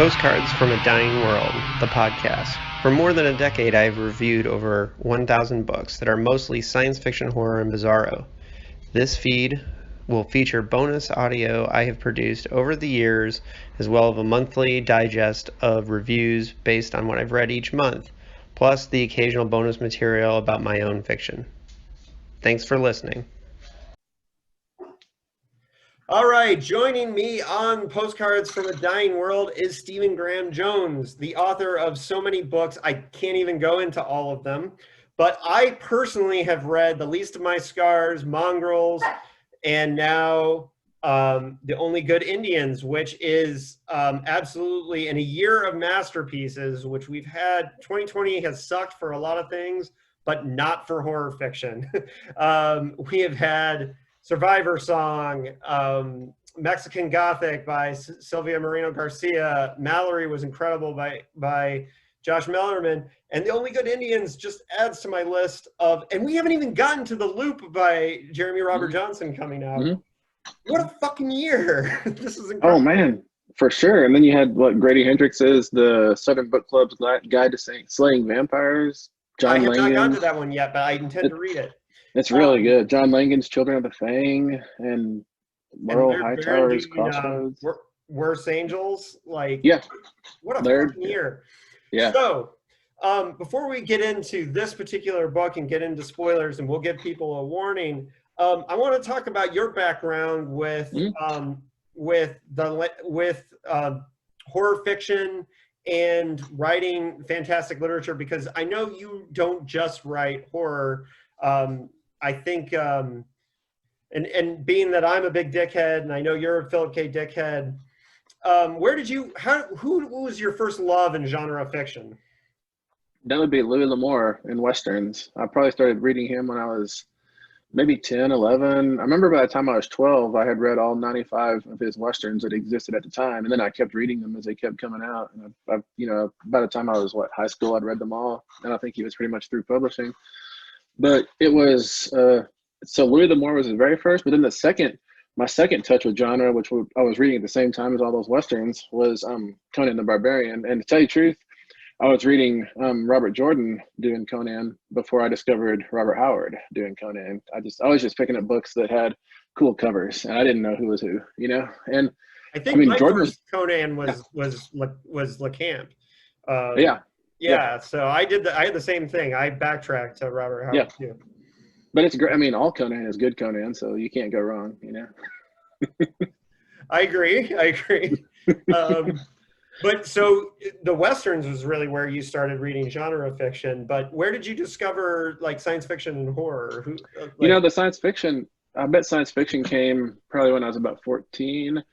Postcards from a Dying World, the podcast. For more than a decade, I have reviewed over 1,000 books that are mostly science fiction, horror, and bizarro. This feed will feature bonus audio I have produced over the years, as well as a monthly digest of reviews based on what I've read each month, plus the occasional bonus material about my own fiction. Thanks for listening. All right, joining me on Postcards from a Dying World is Stephen Graham Jones, the author of so many books. I can't even go into all of them, but I personally have read The Least of My Scars, Mongrels, and now The Only Good Indians, which is absolutely in a year of masterpieces, which we've had. 2020 has sucked for a lot of things, but not for horror fiction. We have had Survivor Song, Mexican Gothic by Silvia Moreno Garcia. Mallory was incredible by Josh Mellerman. And The Only Good Indians just adds to my list of, and we haven't even gotten to The Loop by Jeremy Robert Johnson coming out. What a fucking year. This is incredible. Oh man, for sure. And then you had what Grady Hendrix's The Southern Book Club's Guide to Slaying Vampires. I have not gotten to that one yet, but I intend to read it. It's really good. John Langan's Children of the Fang and Laurel Hightower's Crossroads. Worse Angels. Like, yeah. What a fucking year. Yeah. So, before we get into this particular book and get into spoilers, and we'll give people a warning, I want to talk about your background with horror fiction and writing fantastic literature, because I know you don't just write horror. I think, and being that I'm a big dickhead, and I know you're a Philip K. Dickhead, who was your first love in genre fiction? That would be Louis L'Amour in Westerns. I probably started reading him when I was maybe 10, 11. I remember by the time I was 12, I had read all 95 of his Westerns that existed at the time. And then I kept reading them as they kept coming out. And by the time I was, high school, I'd read them all. And I think he was pretty much through publishing. But it was, so Louis L'Amour was his very first, but then my second touch with genre, which I was reading at the same time as all those Westerns, was Conan the Barbarian. And to tell you the truth, I was reading Robert Jordan doing Conan before I discovered Robert Howard doing Conan. I was just picking up books that had cool covers, and I didn't know who was who, And I think my first Conan was LeCamp. Yeah, so I had the same thing. I backtracked to Robert Howard too. But it's great. I mean, all Conan is good Conan, so you can't go wrong, I agree. But so the Westerns was really where you started reading genre fiction. But where did you discover science fiction and horror? The science fiction, I bet science fiction came probably when I was about 14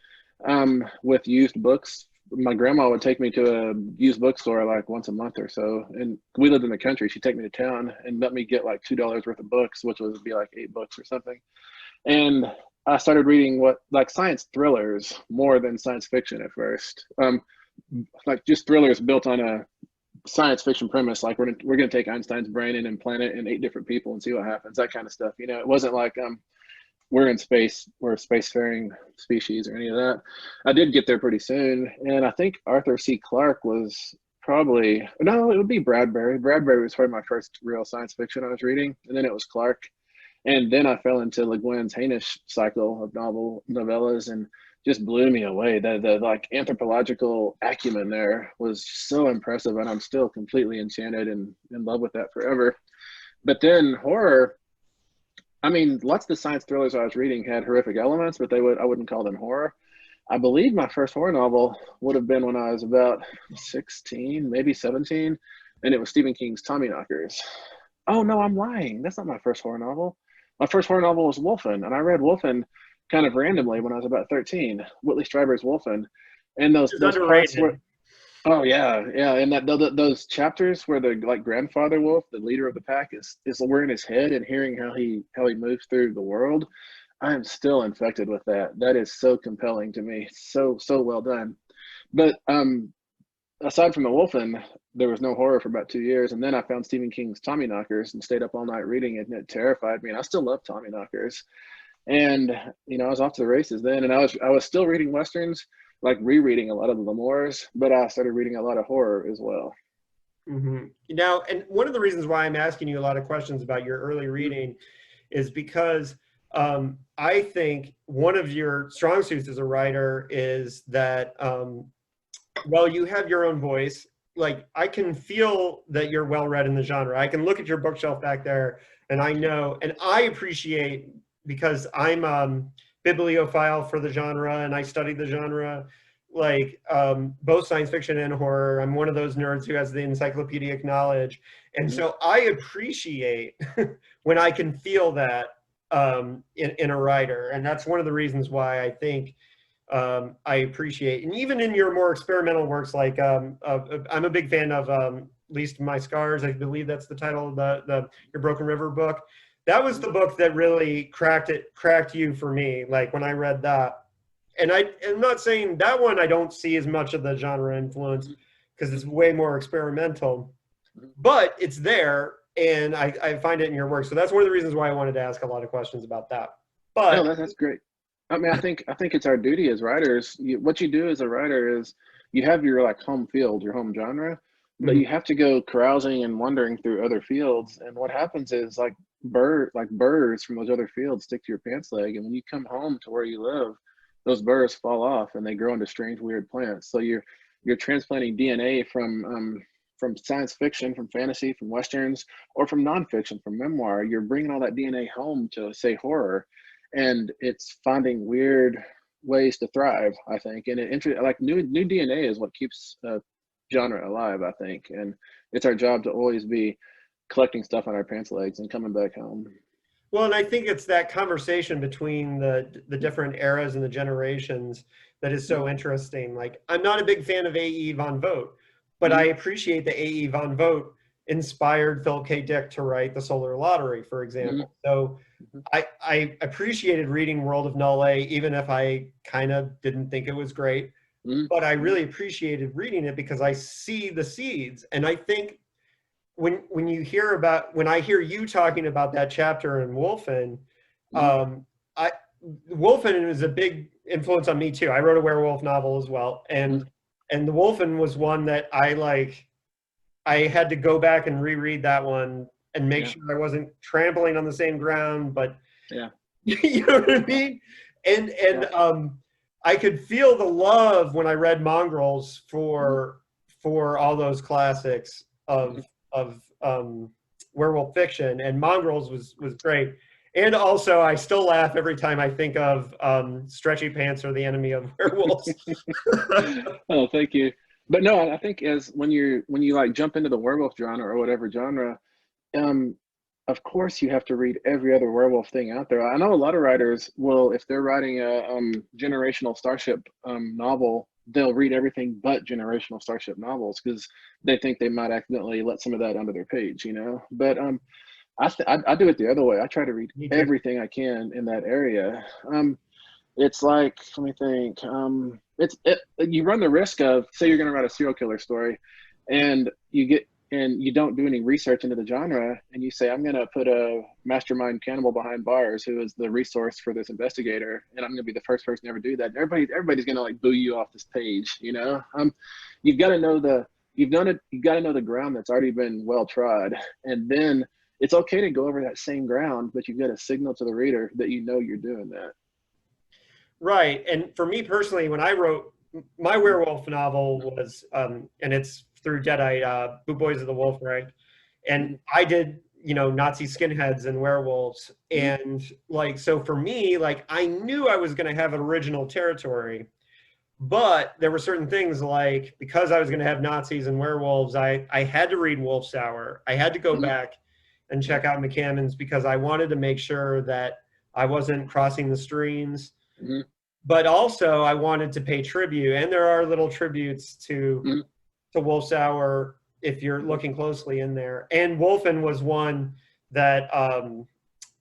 with used books. My grandma would take me to a used bookstore once a month or so. And we lived in the country. She'd take me to town and let me get $2 worth of books, which would be 8 books or something. And I started reading science thrillers more than science fiction at first. Just thrillers built on a science fiction premise, we're going to take Einstein's brain and implant it in 8 different people and see what happens, that kind of stuff. It wasn't we're in space, we're a spacefaring species or any of that. I did get there pretty soon, and I think Arthur C. Clarke was it would be Bradbury. Bradbury was probably my first real science fiction I was reading, and then it was Clarke. And then I fell into Le Guin's Hainish cycle of novellas, and just blew me away. The anthropological acumen there was so impressive, and I'm still completely enchanted and in love with that forever. But then horror, lots of the science thrillers I was reading had horrific elements, but I wouldn't call them horror. I believe my first horror novel would have been when I was about 16, maybe 17, and it was Stephen King's Tommyknockers. Oh no, I'm lying. That's not my first horror novel. My first horror novel was Wolfen, and I read Wolfen kind of randomly when I was about 13. Whitley Strieber's Wolfen, and those parts were, oh yeah, and those chapters where the grandfather wolf, the leader of the pack, is we're in his head and hearing how he moves through the world. I am still infected with that. That is so compelling to me. So well done. But aside from the Wolfen, there was no horror for about 2 years, and then I found Stephen King's Tommyknockers and stayed up all night reading it, and it terrified me. And I still love Tommyknockers. And I was off to the races then, and I was still reading Westerns, like rereading a lot of the memoirs, but I started reading a lot of horror as well. Now, and one of the reasons why I'm asking you a lot of questions about your early reading is because I think one of your strong suits as a writer is that, well, you have your own voice. Like, I can feel that you're well read in the genre. I can look at your bookshelf back there, and I know, and I appreciate, because I'm bibliophile for the genre and I studied the genre, like both science fiction and horror. I'm one of those nerds who has the encyclopedic knowledge. And so I appreciate when I can feel that in a writer. And that's one of the reasons why I think I appreciate, and even in your more experimental works, like I'm a big fan of Least My Scars. I believe that's the title of the your Broken River book. That was the book that really cracked you for me. Like when I read that, and I'm not saying that one I don't see as much of the genre influence because it's way more experimental, but it's there, and I find it in your work. So that's one of the reasons why I wanted to ask a lot of questions about that. But No, that's great. I mean, I think it's our duty as writers. What you do as a writer is you have your like home field, your home genre, but you have to go carousing and wandering through other fields. And what happens is like birds from those other fields stick to your pants leg, and when you come home to where you live, those burrs fall off and they grow into strange, weird plants. So you're transplanting DNA from science fiction, from fantasy, from westerns, or from nonfiction, from memoir. You're bringing all that DNA home to, say, horror, and it's finding weird ways to thrive, I think. And like new DNA is what keeps genre alive, I think. And it's our job to always be collecting stuff on our pants legs and coming back home. well, and I think it's that conversation between the different eras and the generations that is so interesting. Like, I'm not a big fan of A.E. von Vogt, but I appreciate that A.E. von Vogt inspired Philip K. Dick to write The Solar Lottery, for example. So I appreciated reading World of Null A, even if I kind of didn't think it was great. But I really appreciated reading it because I see the seeds. And I think when I hear you talking about that chapter in Wolfen, Wolfen was a big influence on me too. I wrote a werewolf novel as well, and the Wolfen was one that I had to go back and reread that one and make sure I wasn't trampling on the same ground, but you know what I mean? And I could feel the love when I read Mongrels for all those classics of werewolf fiction, and Mongrels was great. And also, I still laugh every time I think of Stretchy Pants Are the Enemy of Werewolves. Oh, thank you. But no, I think as when you like jump into the werewolf genre or whatever genre, of course you have to read every other werewolf thing out there. I know a lot of writers will, if they're writing a generational starship novel, they'll read everything but generational starship novels because they think they might accidentally let some of that under their page, you know. But I do it the other way. I try to read everything I can in that area. It's like, let me think. You run the risk of, say you're going to write a serial killer story, and you don't do any research into the genre, and you say, I'm going to put a mastermind cannibal behind bars who is the resource for this investigator, and I'm going to be the first person to ever do that. Everybody's going to like boo you off this page, you know. You've got to know you've got to know the ground that's already been well trod, and then it's okay to go over that same ground, but you've got to signal to the reader that you know you're doing that. Right. And for me personally, when I wrote my werewolf novel was, and it's through Deadite, Boot Boys of the Wolf, right? And I did, Nazi skinheads and werewolves. And like, so for me, like, I knew I was going to have an original territory, but there were certain things like, because I was going to have Nazis and werewolves, I had to read Wolf's Hour. I had to go back and check out McCammon's because I wanted to make sure that I wasn't crossing the streams. But also I wanted to pay tribute, and there are little tributes to Wolf's Hour if you're looking closely in there. And Wolfen was one that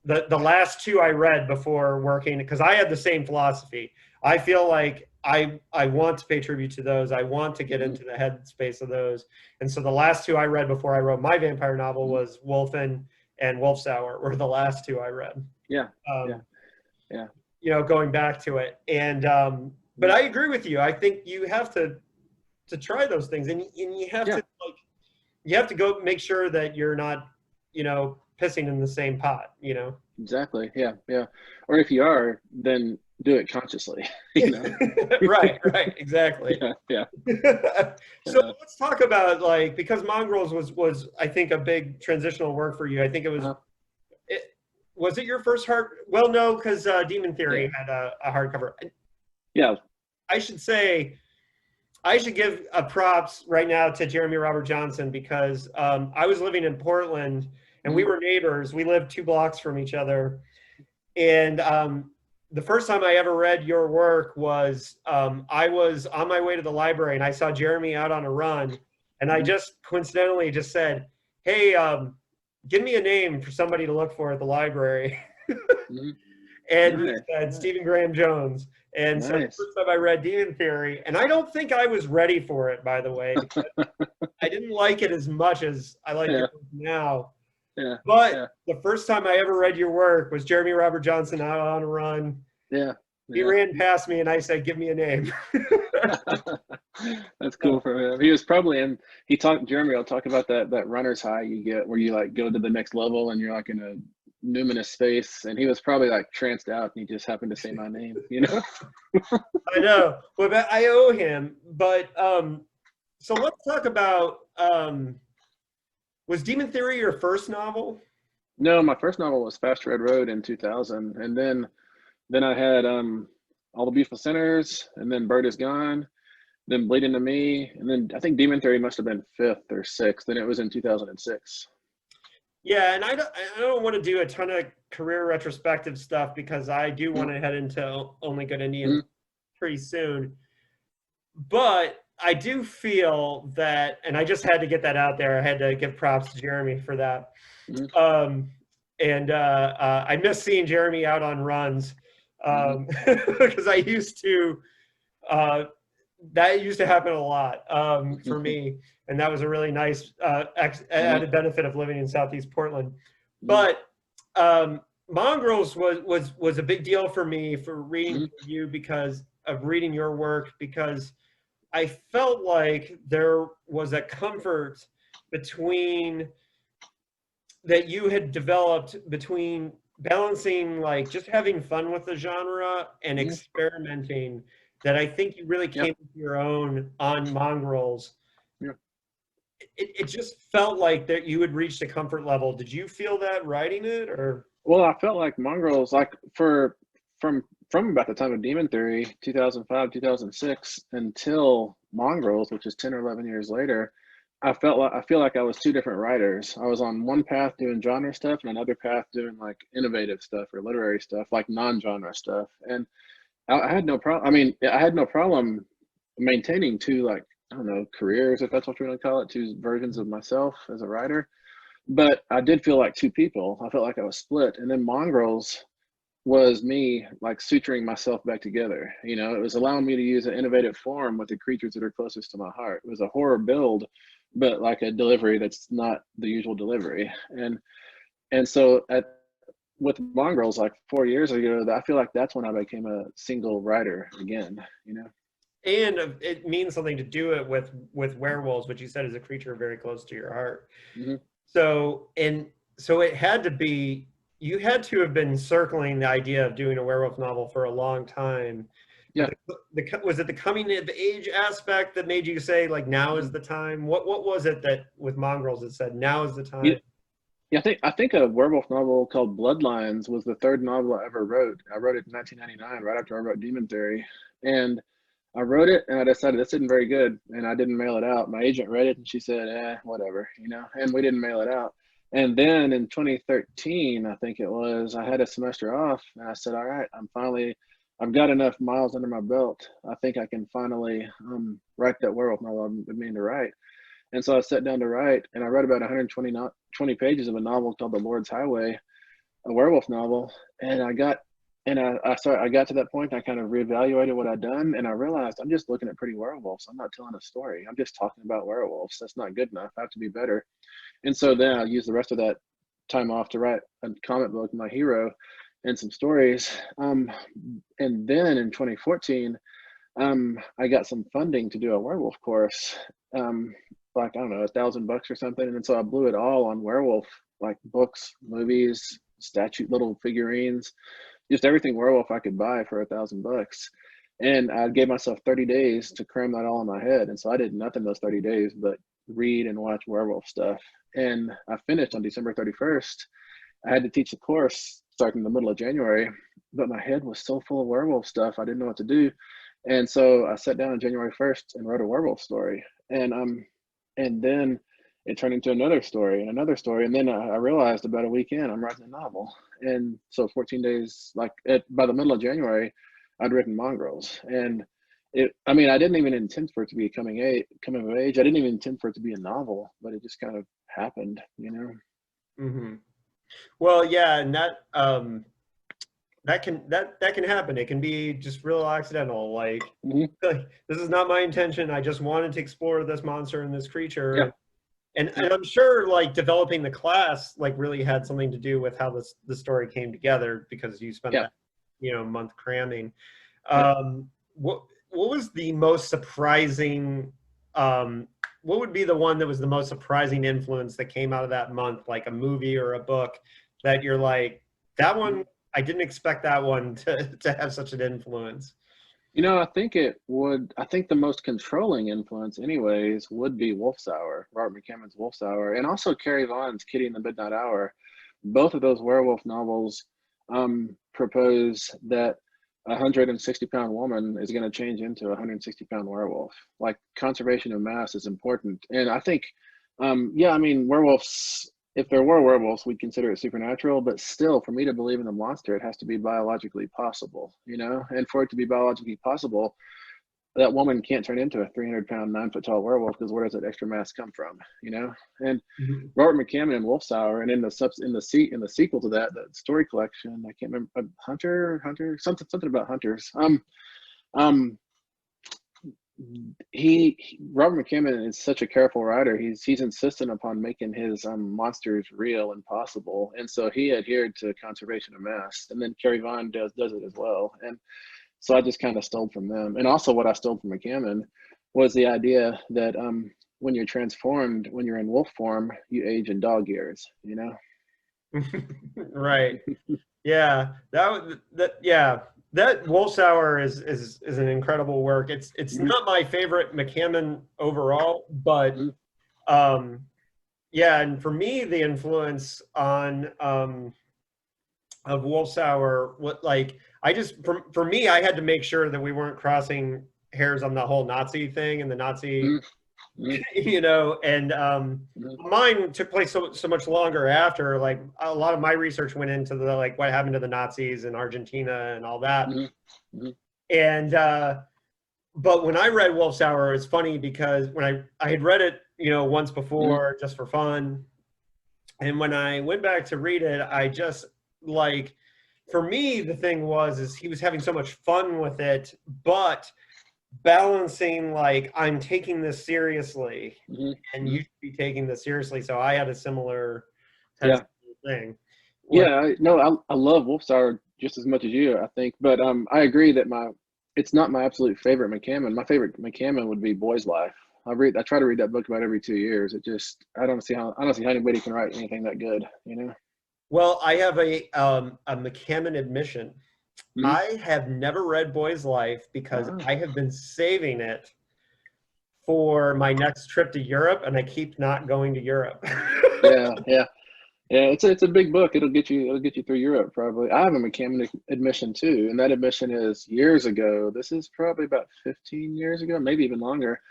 the last two I read before working, because I had the same philosophy. I feel like I want to pay tribute to those. I want to get into the headspace of those. And so the last two I read before I wrote my vampire novel was Wolfen and Wolf's Hour were the last two I read. Yeah. Going back to it. And but I agree with you. I think you have to try those things, and you have Yeah, to you have to go make sure that you're not, pissing in the same pot. exactly. Yeah, yeah. Or if you are, then do it consciously, you know? Right, exactly. Yeah, yeah, So yeah. let's talk about because Mongrels was I think a big transitional work for you. I think Uh-huh. it was it your first hard? Well, no, because Demon Yeah, Theory had a hardcover. yeah. I should say I should give a props right now to Jeremy Robert Johnson because I was living in Portland and we Mhm. were neighbors. We lived 2 blocks from each other, and the first time I ever read your work was I was on my way to the library and I saw Jeremy out on a run, and I Mhm. just coincidentally just said, "Hey, give me a name for somebody to look for at the library." Mhm. And he Nice, said nice, Stephen Graham Jones. And so the nice. first time I read Demon Theory, and I don't think I was ready for it, by the way, because I didn't like it as much as I like Yeah, it now. yeah, But yeah, the first time I ever read your work was Jeremy Robert Johnson out on a run. yeah, He yeah. ran past me and I said, "Give me a name." That's cool for him. He was probably in. He talked. Jeremy will talk about that runner's high you get where you like go to the next level and you're like in a numinous space, and he was probably like tranced out and he just happened to say my name, you know? I know. Well, but I owe him. But so let's talk about was Demon Theory your first novel? No, my first novel was Fast Red Road in 2000, and then I had All the Beautiful Sinners, and then Bird Is Gone, then Bleeding to Me, and then I think Demon Theory must have been fifth or sixth, and it was in 2006. Yeah, and I don't want to do a ton of career retrospective stuff because I do want Mhm. to head into Only Good Indians Mhm. pretty soon. But I do feel that, and I just had to get that out there. I had to give props to Jeremy for that. Mhm. Um, and I miss seeing Jeremy out on runs Mhm. because I used to. Uh, that used to happen a lot for me, and that was a really nice Mhm. added benefit of living in Southeast Portland. Mhm. But Mongrels was a big deal for me for reading Mhm. you because of reading your work because I felt like there was a comfort between that you had developed between balancing like just having fun with the genre and Mhm. experimenting that I think you really Yeah. came to your own on Mongrels. Yeah. It just felt like that you had reached a comfort level. Did you feel that writing it or? Well, I felt like Mongrels, like for from about the time of Demon Theory, 2005, 2006, until Mongrels, which is 10 or 11 years later, I feel like I was two different writers. I was on one path doing genre stuff and another path doing like innovative stuff or literary stuff, like non-genre stuff. And I had no problem. I mean, I had no problem maintaining two, like, I don't know, careers, if that's what you want to call it, two versions of myself as a writer. But I did feel like two people. I felt like I was split. And then Mongrels was me like suturing myself back together. You know, it was allowing me to use an innovative form with the creatures that are closest to my heart. It was a horror build, but like a delivery that's not the usual delivery. And so with Mongrels, like 4 years ago, I feel like that's when I became a single writer again, you know? And it means something to do it with werewolves, which you said is a creature very close to your heart. Hmm. So it had to be you had to have been circling the idea of doing a werewolf novel for a long time. But Yeah. was it the coming of age aspect that made you say like now is Mhm. the time? What was it that with Mongrels that said now is the Yeah, time? yeah, I think a werewolf novel called Bloodlines was the third novel I ever wrote. I wrote it in 1999, right after I wrote Demon Theory, and I wrote it and I decided this isn't very good, and I didn't mail it out. My agent read it and she said, whatever, you know, and we didn't mail it out. And then in 2013, I think it was, I had a semester off and I said, all right, I've got enough miles under my belt. I think I can finally write that werewolf novel I've been meaning to write. And so I sat down to write, and I read about 120 20 pages of a novel called The Lord's Highway, a werewolf novel. And I got to that point, and I kind of reevaluated what I'd done, and I realized I'm just looking at pretty werewolves. I'm not telling a story. I'm just talking about werewolves. That's not good enough. I have to be better. And so then I used the rest of that time off to write a comic book, My Hero, and some stories. And then in 2014, I got some funding to do a werewolf course, like, I don't know, $1,000 or something. And then so I blew it all on werewolf, like books, movies, little figurines, just everything werewolf I could buy for $1,000. And I gave myself 30 days to cram that all in my head. And so I did nothing those 30 days but read and watch werewolf stuff. And I finished on December 31st. I had to teach the course starting in the middle of January, but my head was so full of werewolf stuff, I didn't know what to do. And so I sat down on January 1st and wrote a werewolf story. And then it turned into another story and another story. And then I realized about a week in, I'm writing a novel. And so 14 days, like by the middle of January, I'd written Mongrels. And I didn't even intend for it to be coming of age. I didn't even intend for it to be a novel, but it just kind of happened, you know? Mm-hmm. Well, yeah, and that can happen. It can be just real accidental. Like, this is not my intention. I just wanted to explore this monster and this creature. Yeah. And I'm sure like developing the class like really had something to do with how the story came together, because you spent that, month cramming. What was the most surprising, what would be the one that was the most surprising influence that came out of that month, like a movie or a book that you're like, that one, I didn't expect that one to have such an influence? I think the most controlling influence anyways would be Wolf's Hour, Robert McCammon's Wolf's Hour, and also Carrie Vaughan's Kitty in the Midnight Hour. Both of those werewolf novels propose that a 160-pound woman is going to change into a 160-pound werewolf. Like, conservation of mass is important. And I think, werewolves, if there were werewolves, we'd consider it supernatural, but still, for me to believe in the monster, it has to be biologically possible, And for it to be biologically possible, that woman can't turn into a 300-pound, 9-foot-tall werewolf, because where does that extra mass come from, And Robert McCammon in Wolf's Hour, and in the sequel to that, the story collection, I can't remember, Hunter, something about hunters. Robert McCammon is such a careful writer. He's insistent upon making his monsters real and possible, and so he adhered to conservation of mass. And then Carrie Vaughn does it as well. And so I just kind of stole from them. And also, what I stole from McCammon was the idea that when you're transformed, when you're in wolf form, you age in dog years. Right. Yeah. That Wolf's Hour is an incredible work. It's not my favorite McCammon overall, but and for me, the influence on of Wolf's Hour, for me, I had to make sure that we weren't crossing hairs on the whole Nazi thing and the Nazi and mine took place so much longer after. Like, a lot of my research went into what happened to the Nazis in Argentina and all that. And but when I read Wolf's Hour, it's funny because when I had read it once before just for fun, and when I went back to read it, I just for me, the thing is he was having so much fun with it, but balancing I'm taking this seriously and you should be taking this seriously. So I had a similar thing. I love Wolf's Hour just as much as you, I think, but I agree that it's not my absolute favorite McCammon. My favorite McCammon would be Boy's Life. I try to read that book about every 2 years. I don't see how anybody can write anything that good, Well, I have a McCammon admission. I have never read Boy's Life because I have been saving it for my next trip to Europe, and I keep not going to Europe. Yeah. It's a big book. It'll get you through Europe probably. I have a McCammon admission too, and that admission is years ago. This is probably about 15 years ago, maybe even longer.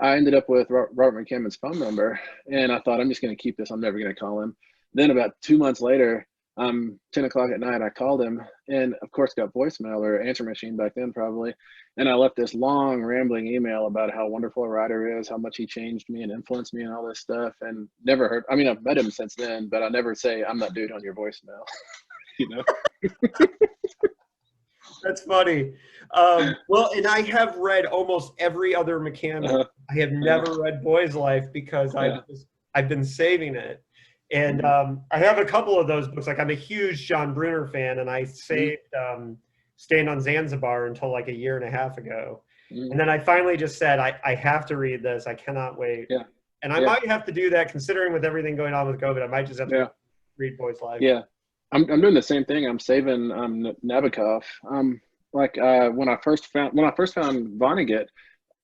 I ended up with Robert McCammon's phone number, and I thought, I'm just going to keep this. I'm never going to call him. Then about 2 months later, 10 o'clock at night, I called him, and of course got voicemail or answer machine back then probably. And I left this long rambling email about how wonderful a writer is, how much he changed me and influenced me and all this stuff, and never heard, I've met him since then, but I never say, I'm that dude on your voicemail, That's funny. Well, and I have read almost every other McCammon. I have never read Boy's Life because I've been saving it. And I have a couple of those books. I'm a huge John Brunner fan, and I saved Staying on Zanzibar until a year and a half ago. Mm. And then I finally just said, I have to read this. I cannot wait. Yeah. And I might have to do that, considering with everything going on with COVID. I might just have to read Boys Live. Yeah. I'm doing the same thing. I'm saving Nabokov. Like when I first found Vonnegut,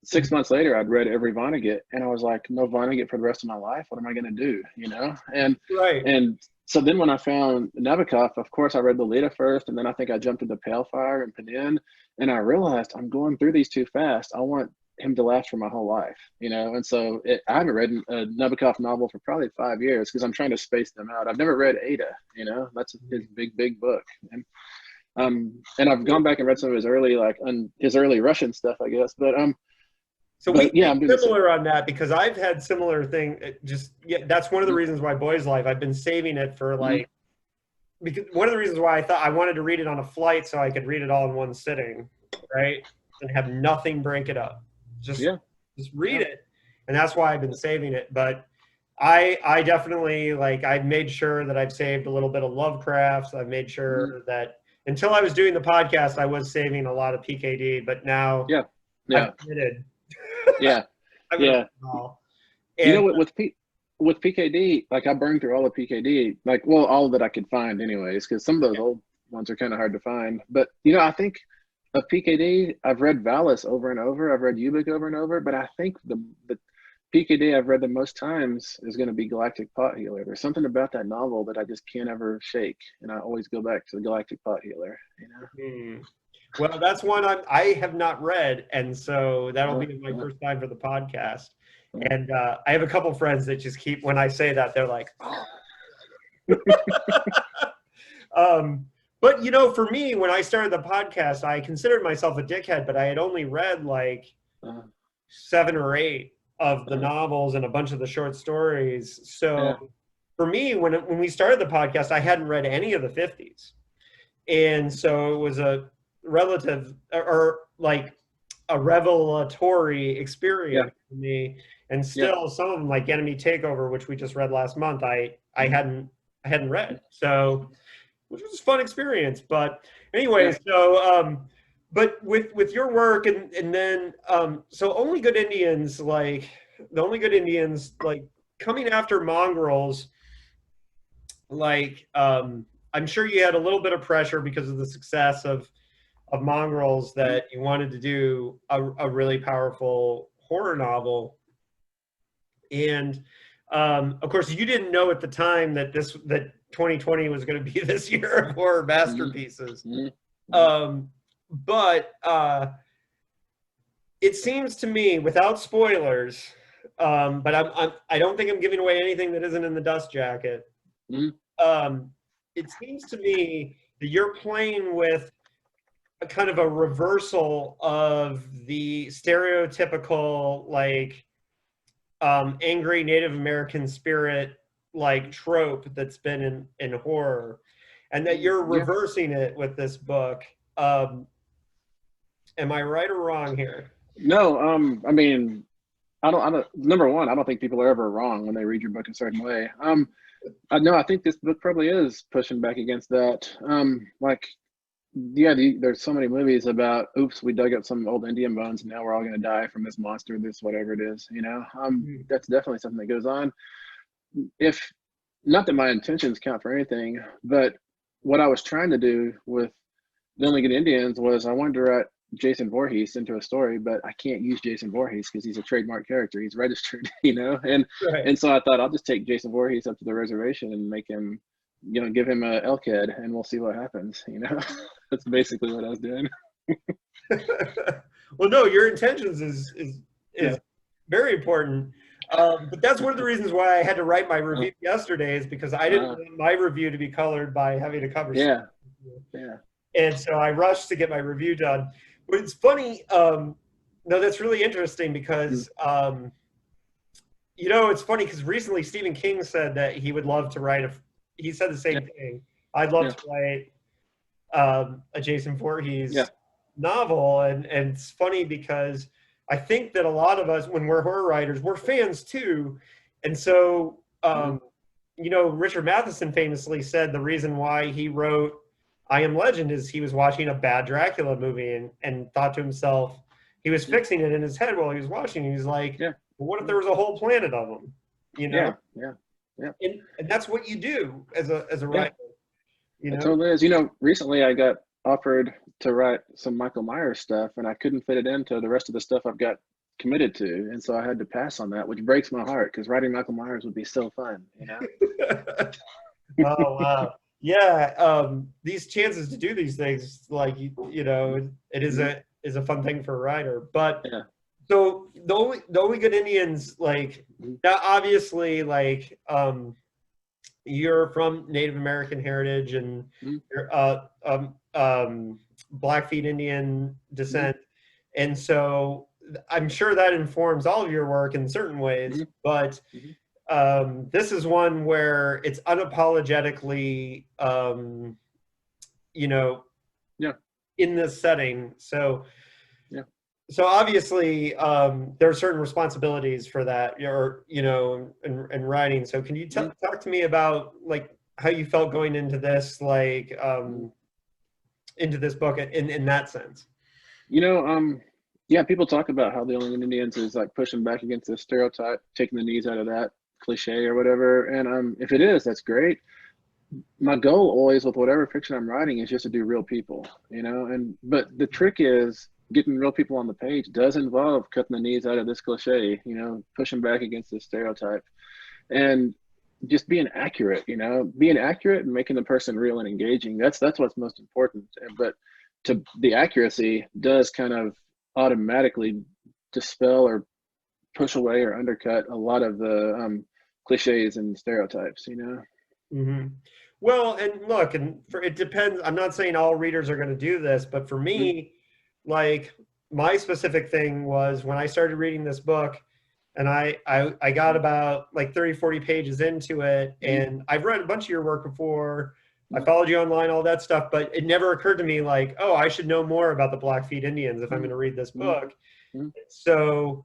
6 months later, I'd read every Vonnegut, and I was like, no Vonnegut for the rest of my life. What am I going to do? You know? And so then when I found Nabokov, of course, I read Lolita first, and then I think I jumped into Pale Fire and Penin, and I realized I'm going through these too fast. I want him to last for my whole life, you know? And so I haven't read a Nabokov novel for probably 5 years because I'm trying to space them out. I've never read Ada, you know? That's his big book. And I've gone back and read some of his early, his early Russian stuff, I guess. But so we similar on that, because I've had similar thing. That's one of the reasons why Boys Life, I've been saving it for because one of the reasons why I thought I wanted to read it on a flight so I could read it all in one sitting, right? And have nothing break it up. Just read it. And that's why I've been saving it. But I definitely, I've made sure that I've saved a little bit of Lovecraft. I've made sure that until I was doing the podcast, I was saving a lot of PKD, but now I've committed. And, you know, with PKD, I burned through all of PKD, all that I could find anyways, because some of those old ones are kind of hard to find. But, you know, I think of PKD, I've read Valis over and over. I've read Ubik over and over, but I think the PKD I've read the most times is going to be Galactic Pot Healer. There's something about that novel that I just can't ever shake, and I always go back to the Galactic Pot Healer, you know? Well, that's one I have not read, and so that'll be my first time for the podcast. And I have a couple friends that just keep, when I say that, they're like, oh. But, you know, for me, when I started the podcast, I considered myself a dickhead, but I had only read 7 or 8 of the novels and a bunch of the short stories. So for me, when we started the podcast, I hadn't read any of the 50s. And so it was a relative or a revelatory experience for me. And still some of them, like Enemy Takeover, which we just read last month, I hadn't read. So, which was a fun experience. But anyway, so but with your work and then so Only Good Indians, coming after Mongrels, I'm sure you had a little bit of pressure because of the success of Mongrels, that you wanted to do a really powerful horror novel. And of course, you didn't know at the time that 2020 was going to be this year of horror masterpieces. But it seems to me, without spoilers, but I don't think I'm giving away anything that isn't in the dust jacket. It seems to me that you're playing with a kind of a reversal of the stereotypical angry Native American spirit trope that's been in horror, and that you're reversing it with this book. Am I right or wrong here? No, I mean, I don't. Number one, I don't think people are ever wrong when they read your book a certain way. I think this book probably is pushing back against that. There's so many movies about, oops, we dug up some old Indian bones and now we're all going to die from this monster, this whatever it is, you know. That's definitely something that goes on. If not that my intentions count for anything, but what I was trying to do with The Only Good Indians was I wanted to write Jason Voorhees into a story, but I can't use Jason Voorhees because he's a trademark character. He's registered, you know, and so I thought I'll just take Jason Voorhees up to the reservation and make him, you know, give him a elkhead and we'll see what happens, you know. That's basically what I was doing. Well, no, your intentions is very important. But that's one of the reasons why I had to write my review yesterday, is because I didn't want my review to be colored by having to cover. And so I rushed to get my review done. But it's funny. No, that's really interesting because, you know, it's funny because recently Stephen King said that he would love to write he said the same thing. I'd love to write a Jason Voorhees novel. And it's funny because I think that a lot of us, when we're horror writers, we're fans too. And so, you know, Richard Matheson famously said the reason why he wrote I Am Legend is he was watching a bad Dracula movie and thought to himself, he was fixing it in his head while he was watching. He was like, Yeah. well, what if there was a whole planet of them? You know? Yeah. And that's what you do as a writer. You know? It totally is. You know, recently I got offered to write some Michael Myers stuff, and I couldn't fit it into the rest of the stuff I've got committed to, and so I had to pass on that, which breaks my heart because writing Michael Myers would be so fun, you know. Oh wow. Yeah, these chances to do these things, like you know, it is a fun thing for a writer. But Yeah. so the only good Indians, like now, obviously, like you're from Native American heritage and you're Blackfeet Indian descent, and so I'm sure that informs all of your work in certain ways. But this is one where it's unapologetically, you know, in this setting. So, so obviously, there are certain responsibilities for that, or you know, in writing. So, can you talk to me about like how you felt going into this, like into this book in that sense? You know, yeah, people talk about how the Only Good Indians is like pushing back against the stereotype, taking the knees out of that cliche or whatever. And if it is, that's great. My goal always with whatever fiction I'm writing is just to do real people, you know. But the trick is getting real people on the page does involve cutting the knees out of this cliche, you know, pushing back against this stereotype, and just being accurate, you know, being accurate and making the person real and engaging. That's what's most important. But to the accuracy does kind of automatically dispel or push away or undercut a lot of the cliches and stereotypes, you know. Well, and look, and it depends. I'm not saying all readers are going to do this, but for me, like my specific thing was when I started reading this book, and I got about like 30, 40 pages into it, and I've read a bunch of your work before. I followed you online, all that stuff, but it never occurred to me like, oh, I should know more about the Blackfeet Indians if I'm going to read this book. So,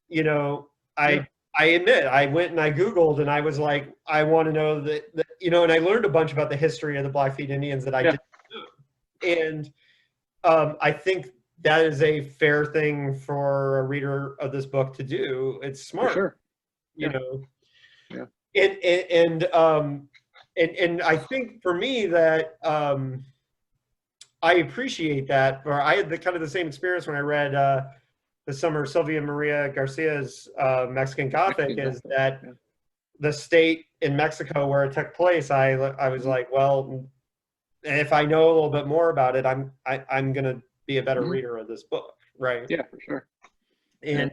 you know, I admit I went and I Googled and I was like, I want to know that, you know, and I learned a bunch about the history of the Blackfeet Indians that I didn't know. And I think that is a fair thing for a reader of this book to do. It's smart, for sure. You know. And I think for me that I appreciate that. Or I had the kind of the same experience when I read the summer Sylvia Maria Garcia's Mexican Gothic, is that the state in Mexico where it took place, I was like, well, if I know a little bit more about it, I'm gonna be a better reader of this book, right? Yeah, for sure. And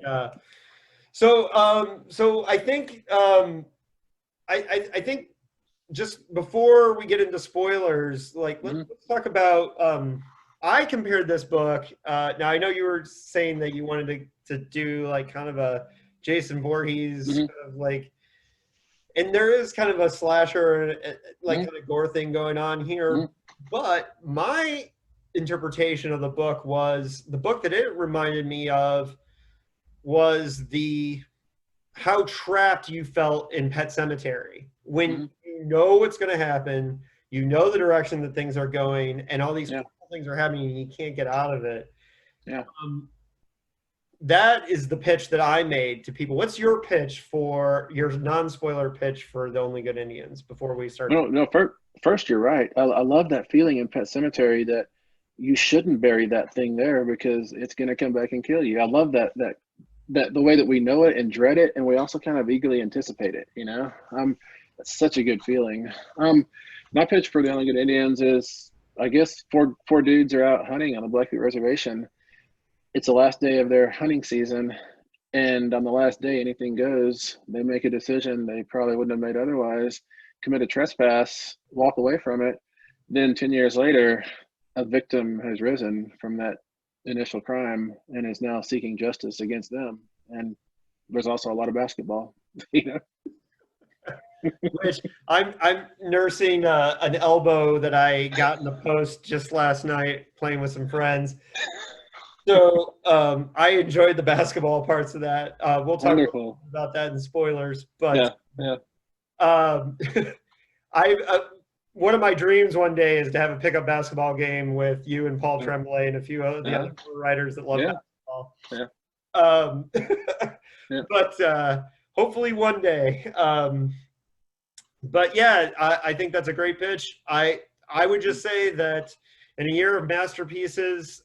so I think I think just before we get into spoilers, like let's talk about. I compared this book. Now I know you were saying that you wanted to do like kind of a Jason Voorhees kind of like, and there is kind of a slasher like kind of gore thing going on here. But my interpretation of the book was the book that it reminded me of was how trapped you felt in Pet Sematary when you know what's going to happen, you know the direction that things are going, and all these things are happening and you can't get out of it. That is the pitch that I made to people. What's your pitch for your non-spoiler pitch for The Only Good Indians before we start? No, first you're right. I love that feeling in Pet Sematary that you shouldn't bury that thing there because it's going to come back and kill you. I love that the way that we know it and dread it, and we also kind of eagerly anticipate it, you know. That's such a good feeling. My pitch for The Only Good Indians is, I guess, four dudes are out hunting on the Blackfeet Reservation. It's the last day of their hunting season, and on the last day, anything goes. They make a decision they probably wouldn't have made otherwise, commit a trespass, walk away from it. Then 10 years later, a victim has risen from that initial crime and is now seeking justice against them. And there's also a lot of basketball, you know. Which I'm nursing an elbow that I got in the post just last night playing with some friends. So I enjoyed the basketball parts of that. We'll talk about that in spoilers. But one of my dreams one day is to have a pickup basketball game with you and Paul Tremblay and a few of the other writers that love basketball. all. Yeah. Yeah. But hopefully one day. But yeah, I think that's a great pitch. I would just say that in a year of masterpieces,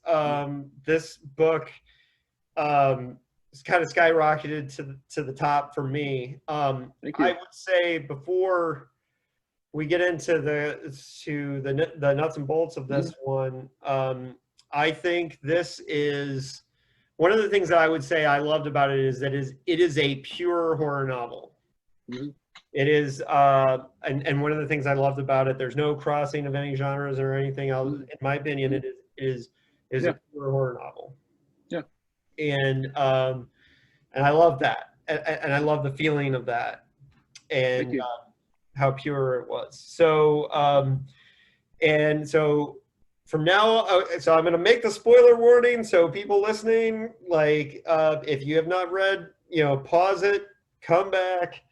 this book it's kind of skyrocketed to the top for me. Thank you. I would say before we get into the nuts and bolts of this one, I think this is one of the things that I would say I loved about it is that it is a pure horror novel. It is, and one of the things I loved about it, there's no crossing of any genres or anything else. In my opinion, it is a pure horror novel. Yeah. And I love that, and I love the feeling of that, and how pure it was. So and so from now, so I'm going to make the spoiler warning. So people listening, like if you have not read, pause it, come back.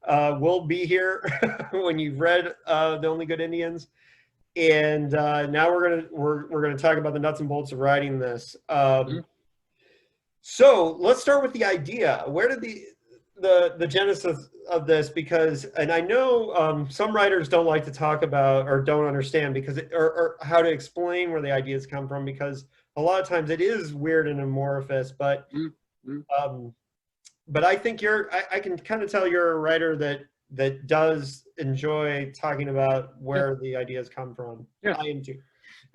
We'll be here when you've read The Only Good Indians. And now we're gonna talk about the nuts and bolts of writing this. So let's start with the idea. Where did the genesis of this? Because, and I know some writers don't like to talk about or don't understand because or how to explain where the ideas come from, because a lot of times it is weird and amorphous. But I think I can kind of tell you're a writer that does enjoy talking about where the ideas come from. Yeah. I am too.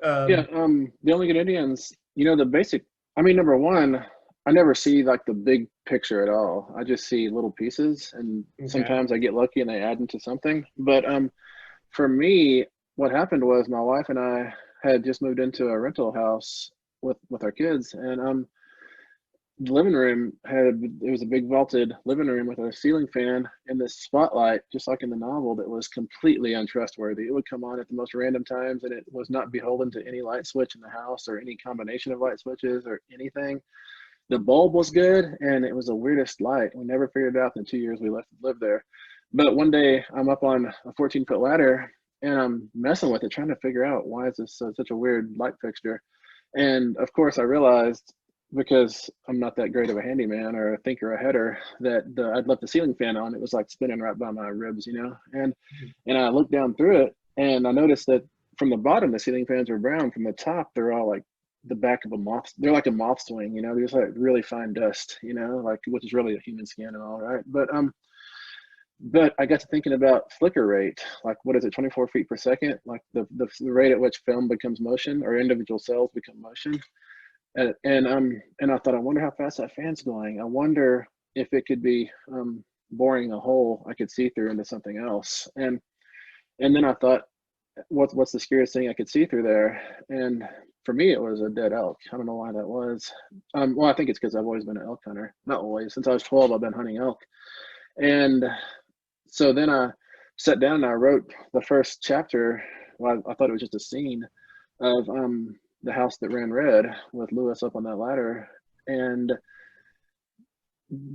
The Only Good Indians, the basic, number one, I never see like the big picture at all. I just see little pieces, and sometimes I get lucky and they add into something. But for me, what happened was my wife and I had just moved into a rental house with our kids, and the living room it was a big vaulted living room with a ceiling fan and this spotlight, just like in the novel, that was completely untrustworthy. It would come on at the most random times, and it was not beholden to any light switch in the house or any combination of light switches or anything. The bulb was good, and it was the weirdest light. We never figured it out in the 2 years we lived there. But one day I'm up on a 14-foot ladder and I'm messing with it, trying to figure out why is this such a weird light fixture. And of course I realized, because I'm not that great of a handyman or a thinker aheader, that I'd left the ceiling fan on. It was like spinning right by my ribs, and I looked down through it and I noticed that from the bottom the ceiling fans were brown. From the top they're all like the back of a moth. They're like a moth's wing, they're just like really fine dust, like, which is really a human skin and all, right? But I got to thinking about flicker rate, like what is it, 24 feet per second, like the rate at which film becomes motion or individual cells become motion. And I thought, I wonder how fast that fan's going. I wonder if it could be boring a hole I could see through into something else. And then I thought, what's the scariest thing I could see through there? And for me, it was a dead elk. I don't know why that was. Well, I think it's because I've always been an elk hunter. Not always. Since I was 12, I've been hunting elk. And so then I sat down and I wrote the first chapter. Well, I thought it was just a scene of the house that ran red with Lewis up on that ladder. And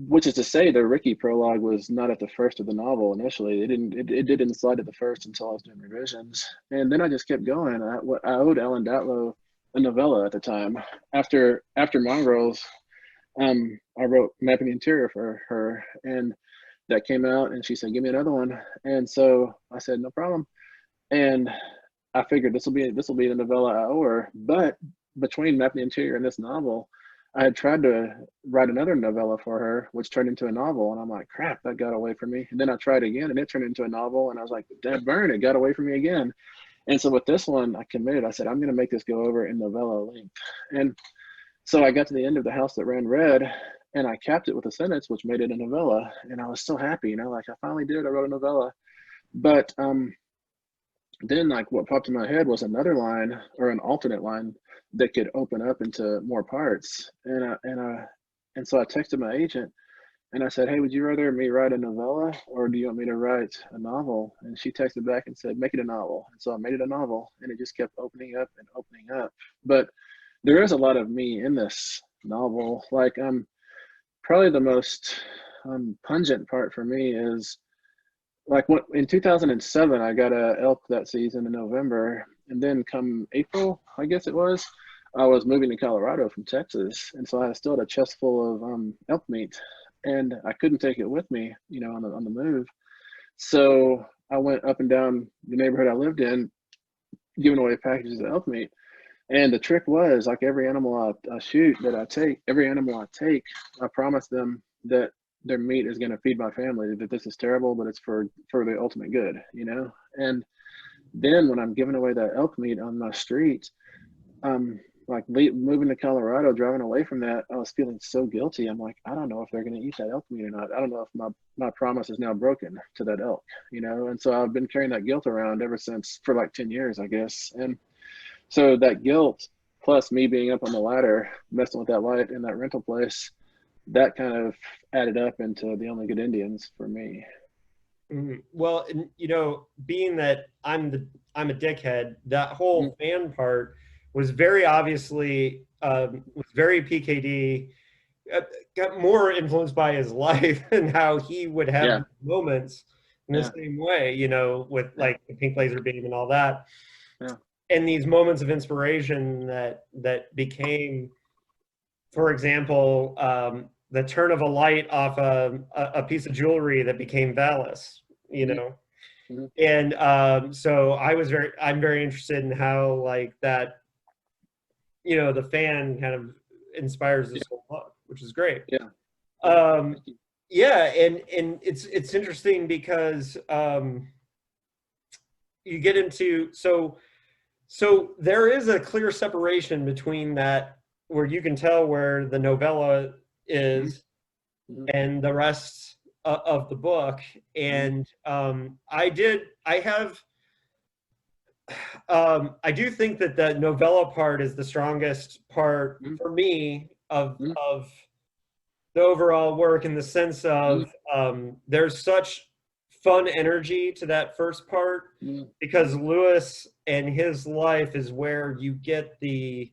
which is to say, the Ricky prologue was not at the first of the novel initially. It didn't slide at the first until I was doing revisions. And then I just kept going. I owed Ellen Datlow a novella at the time. After Mongrels, I wrote Mapping the Interior for her, and that came out, and she said, give me another one. And so I said, no problem. And I figured this will be the novella I owe her. But between Mapping the Interior and this novel, I had tried to write another novella for her, which turned into a novel. And I'm like, crap, that got away from me. And then I tried again, and it turned into a novel. And I was like, damn, burn, it got away from me again. And so with this one, I committed. I said, I'm going to make this go over in novella length. And so I got to the end of The House That Ran Red, and I capped it with a sentence, which made it a novella. And I was so happy, like, I finally did it. I wrote a novella. But then, like, what popped in my head was another line, or an alternate line, that could open up into more parts. And so I texted my agent and I said, hey, would you rather me write a novella, or do you want me to write a novel? And she texted back and said, make it a novel. And so I made it a novel, and it just kept opening up and opening up. But there is a lot of me in this novel. Like, probably the most pungent part for me is, like, in 2007, I got a elk that season in November, and then come April, I guess it was, I was moving to Colorado from Texas, and so I still had a chest full of elk meat, and I couldn't take it with me, on the move. So I went up and down the neighborhood I lived in, giving away packages of elk meat. And the trick was, like, every animal I shoot that I take, every animal I take, I promise them that their meat is going to feed my family. That this is terrible, but it's for the ultimate good, And then when I'm giving away that elk meat on my street, like moving to Colorado, driving away from that, I was feeling so guilty. I'm like, I don't know if they're going to eat that elk meat or not. I don't know if my promise is now broken to that elk, And so I've been carrying that guilt around ever since, for like 10 years, I guess. And so that guilt, plus me being up on the ladder, messing with that light in that rental place, that kind of added up into The Only Good Indians for me. Well, and, being that I'm a dickhead, that whole fan part was very obviously was very PKD. Got more influenced by his life and how he would have moments in the same way, with like the Pink Laser Beam and all that. Yeah. And these moments of inspiration that became, for example, the turn of a light off a piece of jewelry that became Valis, And so I'm very interested in how, like, that, the fan kind of inspires this whole book, which is great. And it's interesting because you get into, so there is a clear separation between that, where you can tell where the novella is and the rest of the book. And I do think that the novella part is the strongest part for me of the overall work, in the sense of there's such fun energy to that first part, because Lewis and his life is where you get the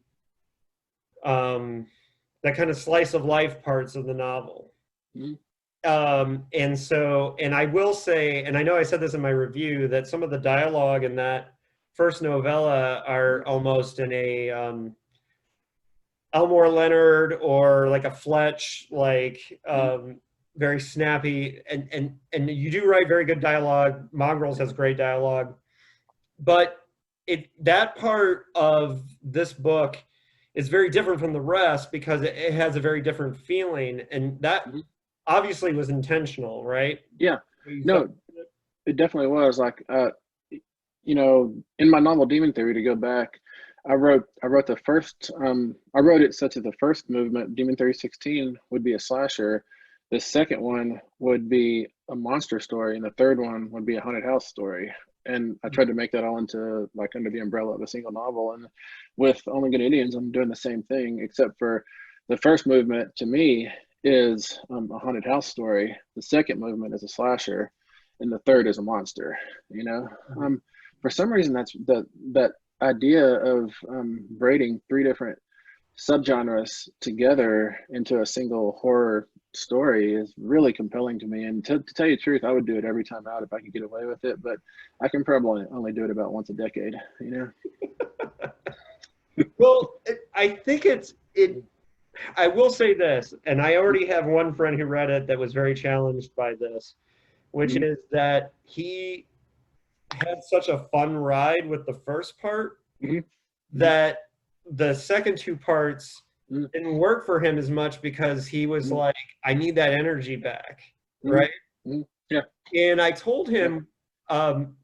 that kind of slice of life parts of the novel. And I will say, and I know I said this in my review, that some of the dialogue in that first novella are almost in a Elmore Leonard or like a Fletch, like very snappy, and you do write very good dialogue. Mongrels has great dialogue, but that part of this book is very different from the rest, because it has a very different feeling, and that obviously was intentional, right? Yeah. No, it definitely was. Like, in my novel Demon Theory, to go back, I wrote the first, I wrote it such that the first movement, Demon Theory 16, would be a slasher. The second one would be a monster story, and the third one would be a haunted house story. And I tried to make that all into, like, under the umbrella of a single novel. And with Only Good Indians, I'm doing the same thing, except for the first movement to me is a haunted house story. The second movement is a slasher, and the third is a monster. For some reason, that's that idea of braiding three different subgenres together into a single horror story is really compelling to me. And to tell you the truth, I would do it every time out if I could get away with it, but I can probably only do it about once a decade, Well, I think I will say this, and I already have one friend who read it that was very challenged by this, which is that he had such a fun ride with the first part that the second two parts didn't work for him as much, because he was like, I need that energy back, right? Yeah. And I told him,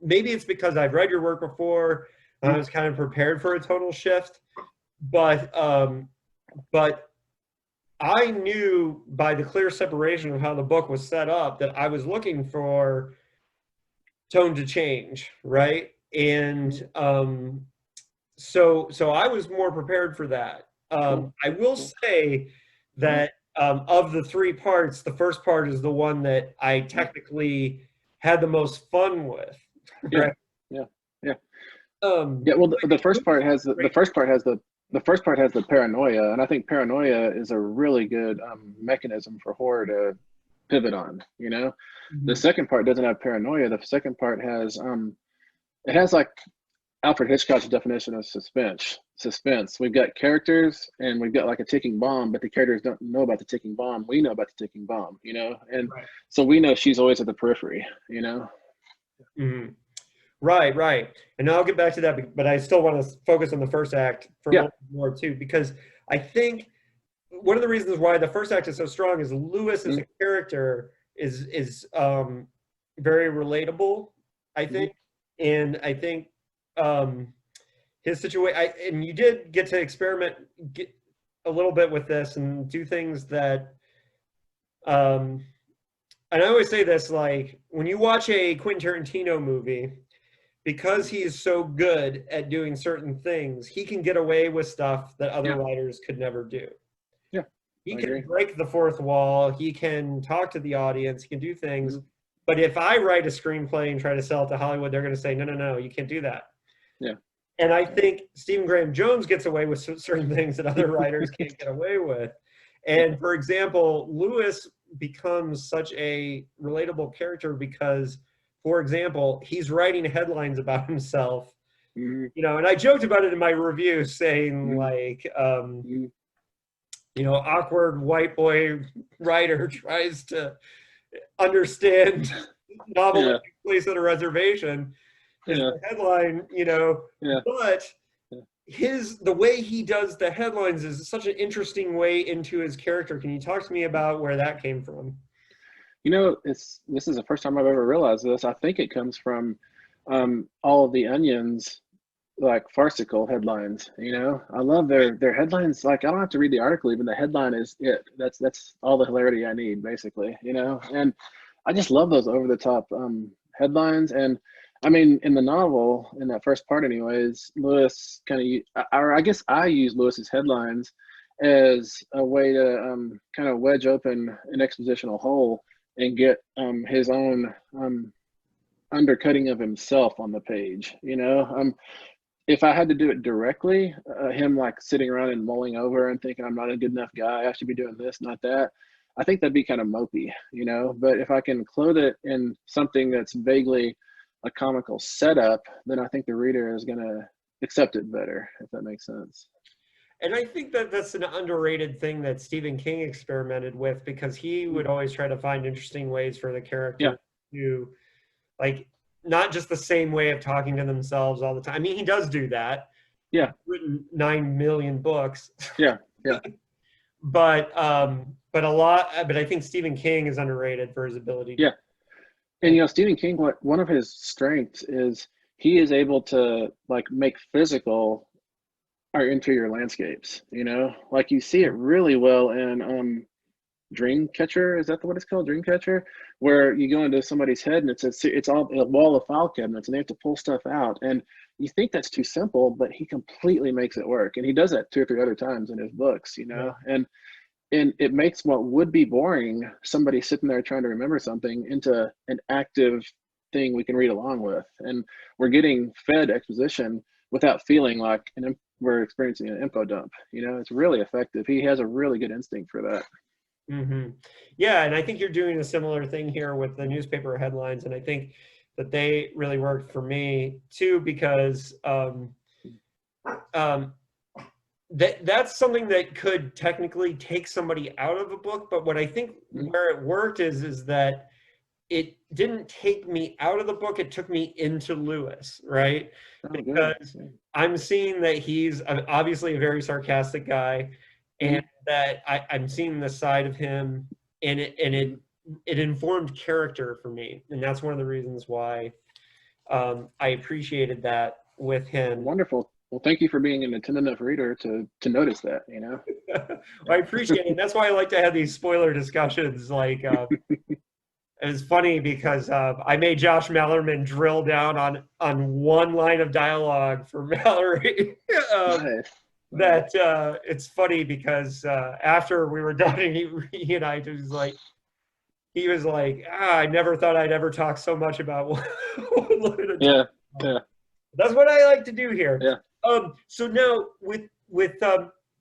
maybe it's because I've read your work before, and I was kind of prepared for a total shift, but I knew by the clear separation of how the book was set up that I was looking for tone to change, right? And so I was more prepared for that. I will say that of the three parts, the first part is the one that I technically had the most fun with. Right? Yeah. Well, the first part has the paranoia, and I think paranoia is a really good mechanism for horror to pivot on. The second part doesn't have paranoia. The second part has it has, like, Alfred Hitchcock's definition of suspense. suspense. We've got characters and we've got like a ticking bomb, but the characters don't know about the ticking bomb. We know about the ticking bomb, you know, and Right. so we know she's always at the periphery, you know. Mhm. Right, right. And I'll get back to that, but I still want to focus on the first act for a Yeah. little more too, because I think one of the reasons why the first act is so strong is Lewis as Mm-hmm. a character is very relatable, I Mm-hmm. think, and I think his situation. And you did get to experiment a little bit with this and do things that. And I always say this, like when you watch a Quentin Tarantino movie, because he is so good at doing certain things, he can get away with stuff that other Yeah. writers could never do. Yeah. He I can agree. break the fourth wall. He can talk to the audience. He can do things. Mm-hmm. But if I write a screenplay and try to sell it to Hollywood, they're going to say, no, no, no, you can't do that. Yeah. And I think Stephen Graham Jones gets away with certain things that other writers can't get away with. And for example, Lewis becomes such a relatable character because, for example, he's writing headlines about himself, Mm-hmm. you know, and I joked about it in my review saying Mm-hmm. like, Mm-hmm. you know, awkward white boy writer tries to understand novel Yeah. that takes place at a reservation is Yeah. the headline, you know, Yeah. but Yeah. the way he does the headlines is such an interesting way into his character. Can you talk to me about where that came from? You know, this is the first time I've ever realized this. I think it comes from all of the Onion's like farcical headlines. You know, I love their headlines. Like I don't have to read the article; even the headline is it. That's all the hilarity I need, basically. You know, and I just love those over the top headlines. And I mean, in the novel, in that first part, anyways, Lewis kind of, or I guess I use Lewis's headlines as a way to kind of wedge open an expositional hole and get his own undercutting of himself on the page. You know, if I had to do it directly, him like sitting around and mulling over and thinking I'm not a good enough guy, I should be doing this, not that. I think that'd be kind of mopey, you know. But if I can clothe it in something that's vaguely a comical setup, then I think the reader is gonna accept it better, if that makes sense. And I think that that's an underrated thing that Stephen King experimented with because he would always try to find interesting ways for the Yeah, character to, like, not just the same way of talking to themselves all the time. I mean, he does do that. yeah, Written 9 million books, yeah, yeah, but a lot. But I think Stephen King is underrated for his ability to. yeah. And you know, Stephen King, what one of his strengths is he is able to like make physical our interior landscapes. You know, like you see it really well in Dreamcatcher. Is that what it's called? Dreamcatcher, where you go into somebody's head and it's all a wall of file cabinets and they have to pull stuff out. And you think that's too simple, but he completely makes it work. And he does that 2 or 3 other times in his books, you know, and it makes what would be boring, somebody sitting there trying to remember something, into an active thing we can read along with. And we're getting fed exposition without feeling like we're experiencing an info dump. You know, it's really effective. He has a really good instinct for that. Mm-hmm. Yeah, and I think you're doing a similar thing here with the newspaper headlines, and I think that they really worked for me too because that's something that could technically take somebody out of a book, but what I think where it worked is that it didn't take me out of the book, it took me into Lewis, right? Oh, Because good. I'm seeing that he's obviously a very sarcastic guy, and that I'm seeing the side of him, and it informed character for me, and that's one of the reasons why I appreciated that with him. Wonderful. Well, thank you for being an attentive enough reader to notice that, you know. Well, I appreciate it. And that's why I like to have these spoiler discussions. Like, it was funny because I made Josh Mallerman drill down on one line of dialogue for Mallory. Nice. That it's funny because after we were done, and he and I was like, he was like, I never thought I'd ever talk so much about one line of Yeah, dialogue. yeah, That's what I like to do here. yeah. So now with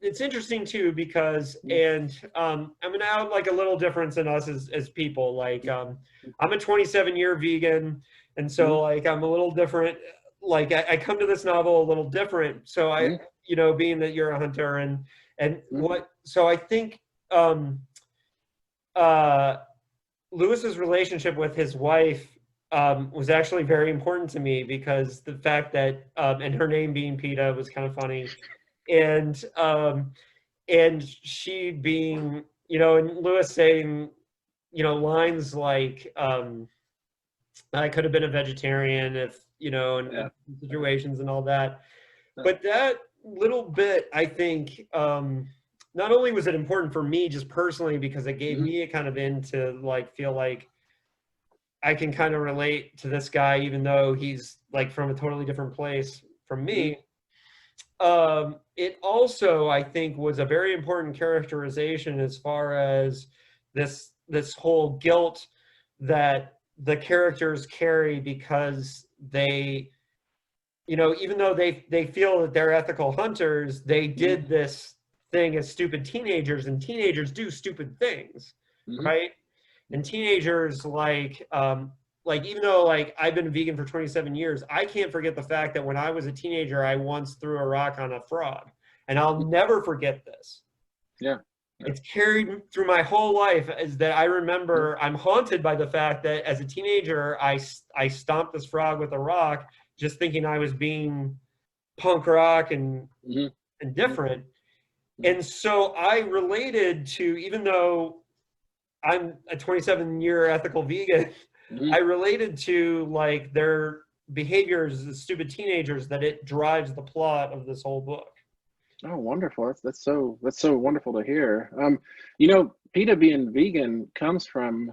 it's interesting too because and I'm gonna have like a little difference in us as people. Like I'm a 27-year vegan, and so like I'm a little different like I come to this novel a little different. So I, you know, being that you're a hunter and what, so I think uh, Lewis's relationship with his wife was actually very important to me because the fact that and her name being PETA was kind of funny, and she being, you know, and Lewis saying, you know, lines like I could have been a vegetarian if, you know, and situations and all that. But that little bit, I think, not only was it important for me just personally because it gave me a kind of in to like feel like I can kind of relate to this guy, even though he's like from a totally different place from me. It also, I think, was a very important characterization as far as this whole guilt that the characters carry because they, you know, even though they feel that they're ethical hunters, they did this thing as stupid teenagers, and teenagers do stupid things, right? And teenagers like even though like I've been vegan for 27 years, I can't forget the fact that when I was a teenager, I once threw a rock on a frog, and I'll never forget this. Yeah. It's carried through my whole life, is that I remember I'm haunted by the fact that as a teenager, I stomped this frog with a rock, just thinking I was being punk rock and different. And so I related to, even though I'm a 27-year ethical vegan, I related to like their behaviors as stupid teenagers, that it drives the plot of this whole book. Oh, wonderful. That's so wonderful to hear. You know, PETA being vegan comes from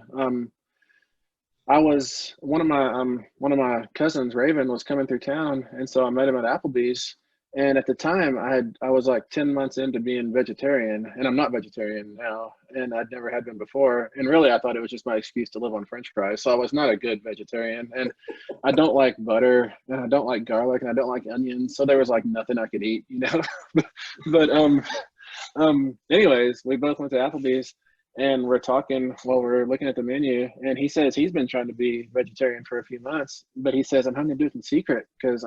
I was one of my cousins, Raven, was coming through town, and so I met him at Applebee's. And at the time, I was like 10 months into being vegetarian, and I'm not vegetarian now, and I'd never had been before. And really, I thought it was just my excuse to live on French fries. So I was not a good vegetarian, and I don't like butter, and I don't like garlic, and I don't like onions. So there was like nothing I could eat, you know. But anyways, we both went to Applebee's, and we're talking while we're looking at the menu, and he says he's been trying to be vegetarian for a few months, but he says I'm having to do it in secret because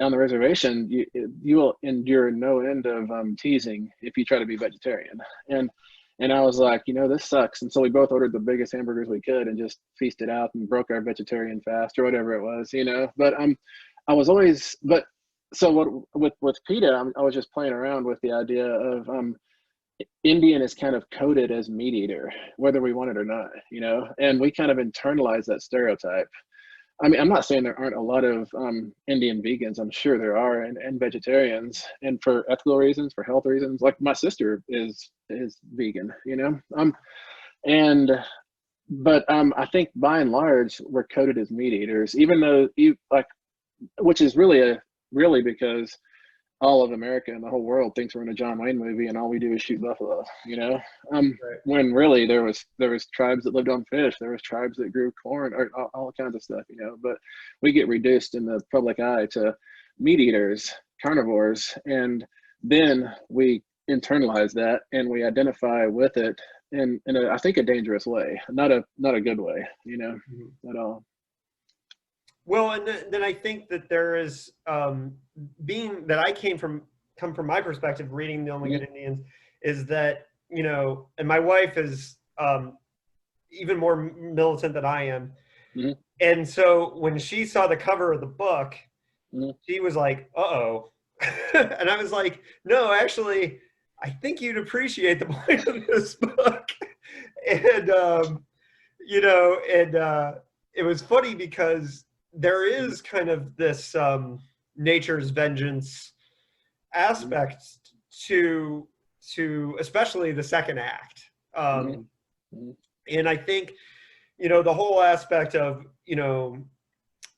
on the reservation, you will endure no end of teasing if you try to be vegetarian. And I was like, you know, this sucks. And so we both ordered the biggest hamburgers we could and just feasted out and broke our vegetarian fast or whatever it was, you know. But I was always, but so what with PETA, I was just playing around with the idea of Indian is kind of coded as meat eater, whether we want it or not, you know, and we kind of internalize that stereotype. I mean, I'm not saying there aren't a lot of Indian vegans. I'm sure there are, and vegetarians, and for ethical reasons, for health reasons. Like my sister is vegan, you know. But I think by and large we're coded as meat eaters, even though which is really because all of America and the whole world thinks we're in a John Wayne movie and all we do is shoot buffalo, you know? Right. When really there was tribes that lived on fish, there was tribes that grew corn, or all kinds of stuff, you know? But we get reduced in the public eye to meat eaters, carnivores, and then we internalize that and we identify with it in I think a dangerous way, not a good way, you know, at all. Well, and then I think that there is, being that I come from my perspective, reading The Only Good Indians, is that, you know, and my wife is even more militant than I am. And so when she saw the cover of the book, she was like, uh-oh. And I was like, no, actually, I think you'd appreciate the point of this book. And, you know, and it was funny because there is kind of this nature's vengeance aspect to especially the second act. And I think, you know, the whole aspect of, you know,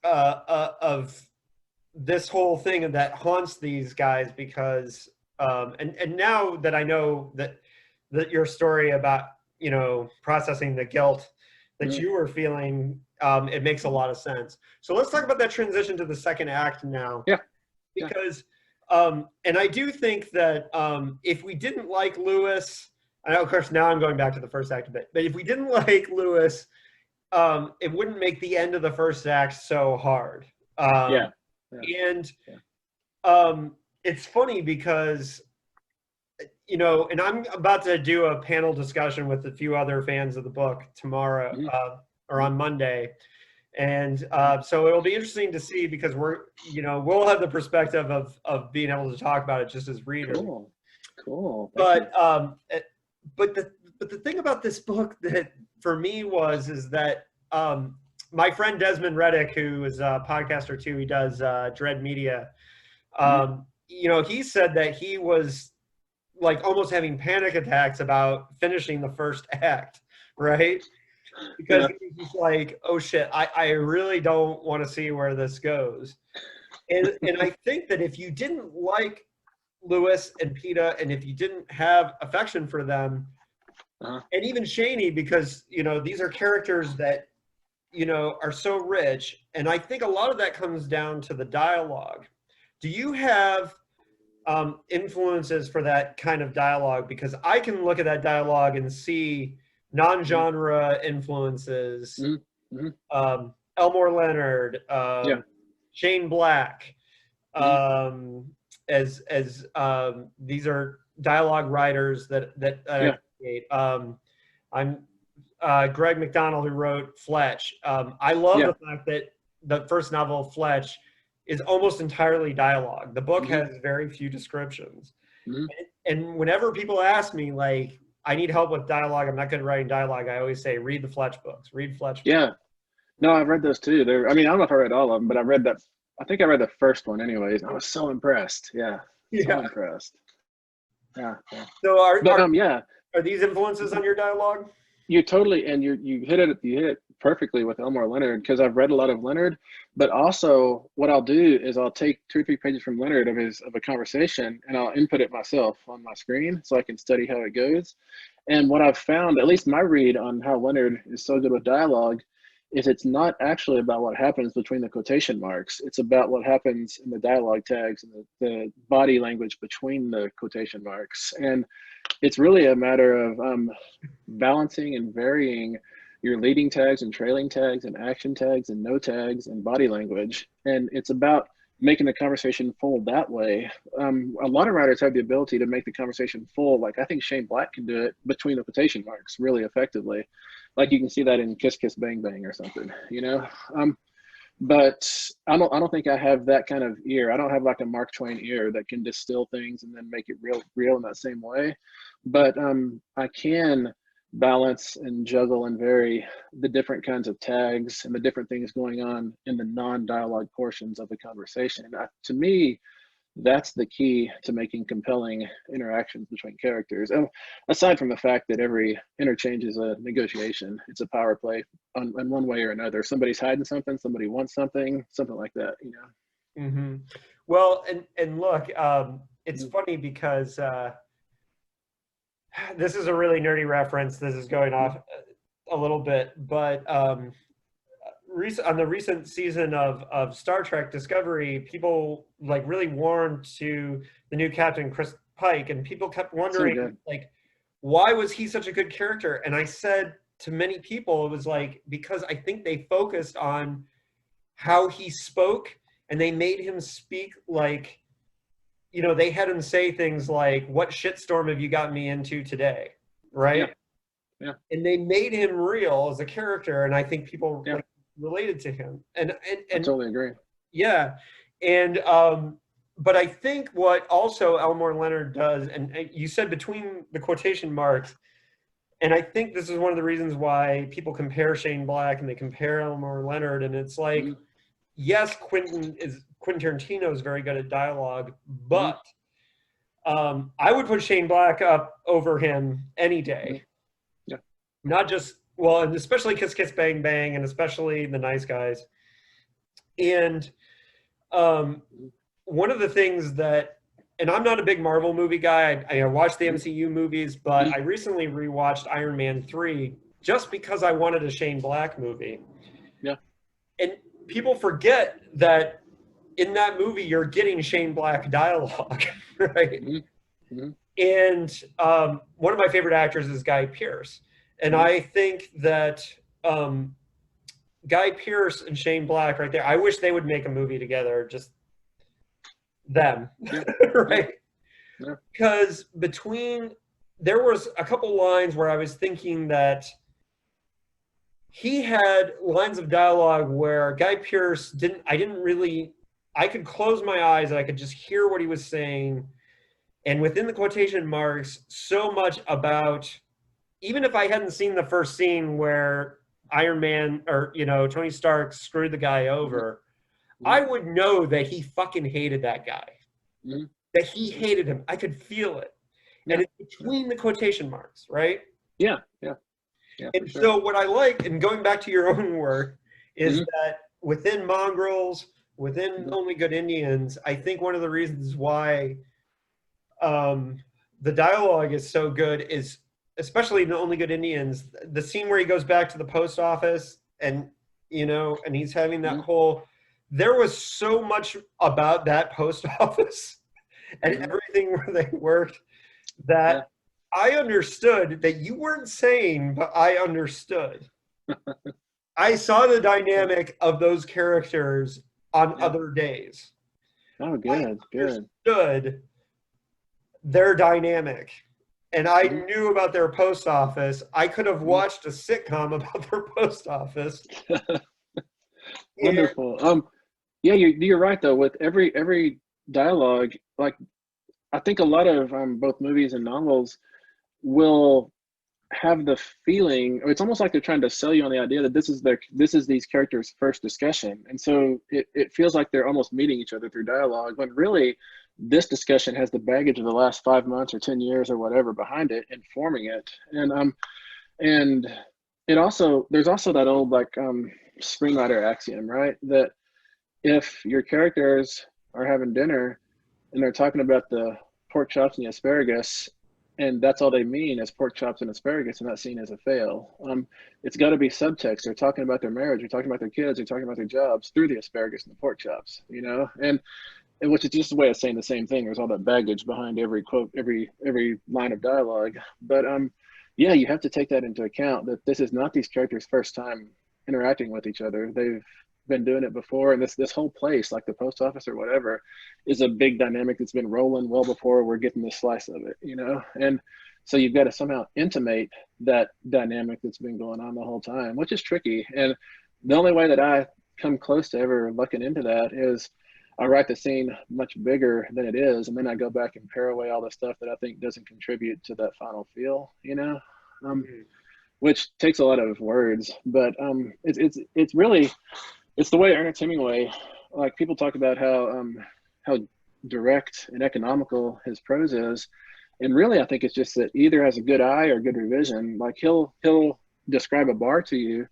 of this whole thing that haunts these guys because, and now that I know that your story about, you know, processing the guilt that you were feeling, it makes a lot of sense. So let's talk about that transition to the second act now. Yeah. Because, and I do think that if we didn't like Lewis, I know, of course, now I'm going back to the first act a bit, but if we didn't like Lewis, it wouldn't make the end of the first act so hard. Yeah. And Yeah. it's funny because, you know, and I'm about to do a panel discussion with a few other fans of the book tomorrow, or on Monday. And so it'll be interesting to see, because we'll have the perspective of being able to talk about it just as readers. Cool. But the thing about this book that for me is that my friend Desmond Reddick, who is a podcaster too, he does Dread Media. You know, he said that he was like almost having panic attacks about finishing the first act, right? Because he's like, oh shit, I really don't want to see where this goes. And I think that if you didn't like Lewis and Peta, and if you didn't have affection for them, and even Shaney, because, you know, these are characters that, you know, are so rich. And I think a lot of that comes down to the dialogue. Do you have influences for that kind of dialogue? Because I can look at that dialogue and see non-genre influences. Elmore Leonard, Shane Black, as these are dialogue writers that I create. I'm Greg McDonald, who wrote Fletch. I love the fact that the first novel, Fletch, is almost entirely dialogue. The book has very few descriptions. And whenever people ask me, like, I need help with dialogue, I'm not good at writing dialogue, I always say, read the Fletch books. Read Fletch books. Yeah. No, I've read those too. I mean, I don't know if I read all of them, but I read that. I think I read the first one anyways. I was so impressed. So impressed. Yeah. So are these influences on your dialogue? You totally, and you hit it perfectly with Elmore Leonard, because I've read a lot of Leonard, but also what I'll do is I'll take 2 or 3 pages from Leonard of a conversation, and I'll input it myself on my screen so I can study how it goes. And what I've found, at least my read on how Leonard is so good with dialogue, is it's not actually about what happens between the quotation marks. It's about what happens in the dialogue tags and the body language between the quotation marks. And it's really a matter of balancing and varying your leading tags and trailing tags and action tags and no tags and body language. And it's about making the conversation full that way. A lot of writers have the ability to make the conversation full. Like, I think Shane Black can do it between the quotation marks really effectively. Like, you can see that in Kiss Kiss Bang Bang or something, you know? But I don't think I have that kind of ear. I don't have like a Mark Twain ear that can distill things and then make it real in that same way. But I can balance and juggle and vary the different kinds of tags and the different things going on in the non-dialogue portions of the conversation. To me, that's the key to making compelling interactions between characters. And aside from the fact that every interchange is a negotiation, it's a power play on one way or another. Somebody's hiding something, somebody wants something like that, you know? Well, and look, it's funny because this is a really nerdy reference. This is going off a little bit, but on the recent season of Star Trek Discovery, people like really warmed to the new captain, Chris Pike, and people kept wondering, like, why was he such a good character? And I said to many people, it was like, because I think they focused on how he spoke, and they made him speak like, you know, they had him say things like, what shitstorm have you gotten me into today? Right? Yeah. And they made him real as a character, and I think people like, related to him. And I totally agree. Yeah. And but I think what also Elmore Leonard does, and you said between the quotation marks, and I think this is one of the reasons why people compare Shane Black and they compare Elmore Leonard, and it's like, yes, Quentin Tarantino is very good at dialogue, but I would put Shane Black up over him any day. Yeah. Not just, well, and especially Kiss Kiss Bang Bang, and especially The Nice Guys. And one of the things that, and I'm not a big Marvel movie guy. I watched the MCU movies, but I recently rewatched Iron Man 3 just because I wanted a Shane Black movie. Yeah. And people forget that in that movie, you're getting Shane Black dialogue, right? And one of my favorite actors is Guy Pearce. And I think that Guy Pearce and Shane Black right there, I wish they would make a movie together, just them, Yeah. right? Yeah. Because there was a couple lines where I was thinking that he had lines of dialogue where Guy Pearce I could close my eyes and I could just hear what he was saying. And within the quotation marks, so much about, even if I hadn't seen the first scene where Iron Man or, Tony Stark screwed the guy over, I would know that he fucking hated that guy. That he hated him. I could feel it. Yeah. And it's between the quotation marks, right? Yeah. And so what I like, and going back to your own work, is that within Mongrels, within Only Good Indians, I think one of the reasons why the dialogue is so good is, especially in the Only Good Indians, the scene where he goes back to the post office and he's having that whole, there was so much about that post office and everything where they worked that I understood that you weren't saying, but I understood. I saw the dynamic of those characters on other days. Oh, good. Understood their dynamic. And I knew about their post office. I could have watched a sitcom about their post office. Wonderful. Yeah, you're right though. With every dialogue, like I think a lot of both movies and novels will have the feeling, or it's almost like they're trying to sell you on the idea that this is these characters' first discussion, and so it feels like they're almost meeting each other through dialogue, when really this discussion has the baggage of the last 5 months or 10 years or whatever behind it, informing it. And there's also that old screenwriter axiom, right? That if your characters are having dinner and they're talking about the pork chops and the asparagus, and that's all they mean is pork chops and asparagus, and that scene is a fail. It's got to be subtext. They're talking about their marriage, they're talking about their kids, they're talking about their jobs through the asparagus and the pork chops, and which is just a way of saying the same thing. There's all that baggage behind every quote, every line of dialogue. But yeah, you have to take that into account, that this is not these characters' first time interacting with each other. They've been doing it before, and this whole place, like the post office or whatever, is a big dynamic that's been rolling well before we're getting this slice of it, and so you've got to somehow intimate that dynamic that's been going on the whole time, which is tricky. And the only way that I come close to ever looking into that is I write the scene much bigger than it is, and then I go back and pare away all the stuff that I think doesn't contribute to that final feel, which takes a lot of words. But it's really, it's the way Ernest Hemingway, like people talk about how direct and economical his prose is, and really I think it's just that he either has a good eye or good revision. Like he'll describe a bar to you,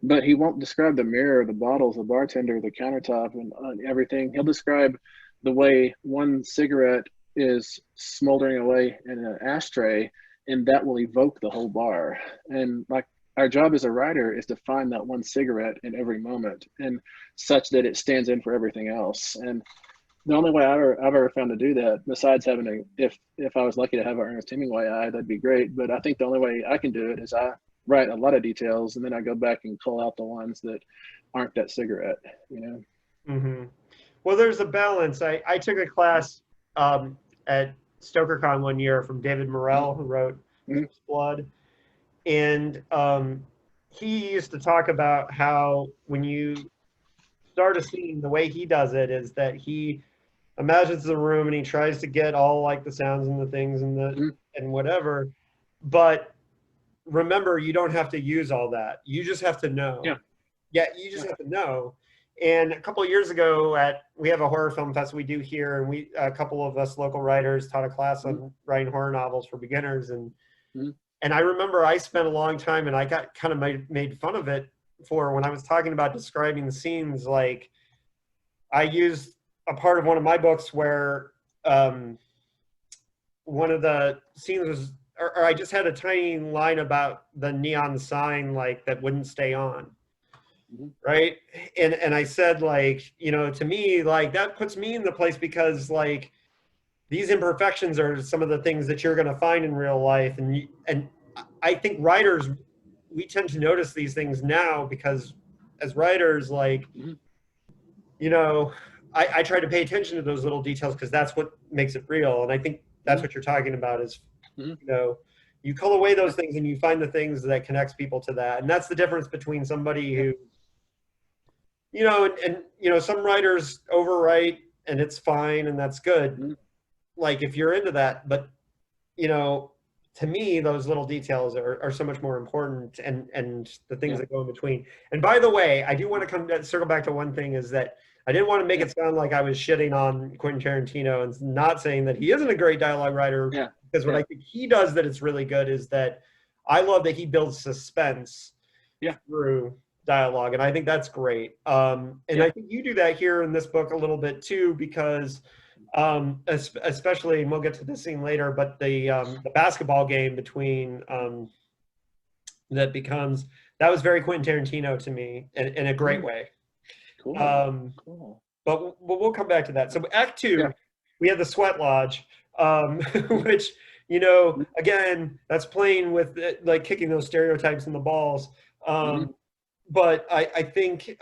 but he won't describe the mirror, the bottles, the bartender, the countertop, and everything. He'll describe the way one cigarette is smoldering away in an ashtray, and that will evoke the whole bar. And like our job as a writer is to find that one cigarette in every moment, and such that it stands in for everything else. And the only way I've ever found to do that, besides having if I was lucky to have an Ernest Hemingway eye, that'd be great. But I think the only way I can do it is I write a lot of details, and then I go back and cull out the ones that aren't that cigarette, Well, there's a balance. I took a class at StokerCon one year from David Morrell, who wrote Blood, and he used to talk about how when you start a scene, the way he does it is that he imagines the room and he tries to get all like the sounds and the things and whatever, but remember, you don't have to use all that. You just have to know. You just have to know. And a couple of years ago, we have a horror film fest we do here, and a couple of us local writers taught a class on writing horror novels for beginners. And I remember I spent a long time, and I got kind of made fun of it for when I was talking about describing the scenes. Like I used a part of one of my books where one of the scenes was, or I just had a tiny line about the neon sign, like that wouldn't stay on. Right. And I said, like, to me, like that puts me in the place, because like these imperfections are some of the things that you're going to find in real life. And I think writers, we tend to notice these things now, because as writers, like, I try to pay attention to those little details because that's what makes it real. And I think that's what you're talking about is, you know, you cull away those things and you find the things that connects people to that. And that's the difference between somebody who, you know, and you know, some writers overwrite and it's fine and that's good. Like if you're into that, but you know, to me, those little details are so much more important, and the things that go in between. And by the way, I do want to circle back to one thing is that I didn't want to make it sound like I was shitting on Quentin Tarantino and not saying that he isn't a great dialogue writer. Because what I think he does that it's really good is that I love that he builds suspense through dialogue, and I think that's great. And I think you do that here in this book a little bit too, because especially, and we'll get to this scene later, but the basketball game between that was very Quentin Tarantino to me in a great way. Cool. But we'll come back to that. So Act 2, we have the Sweat Lodge, which, you know, again, that's playing with like kicking those stereotypes in the balls. But I think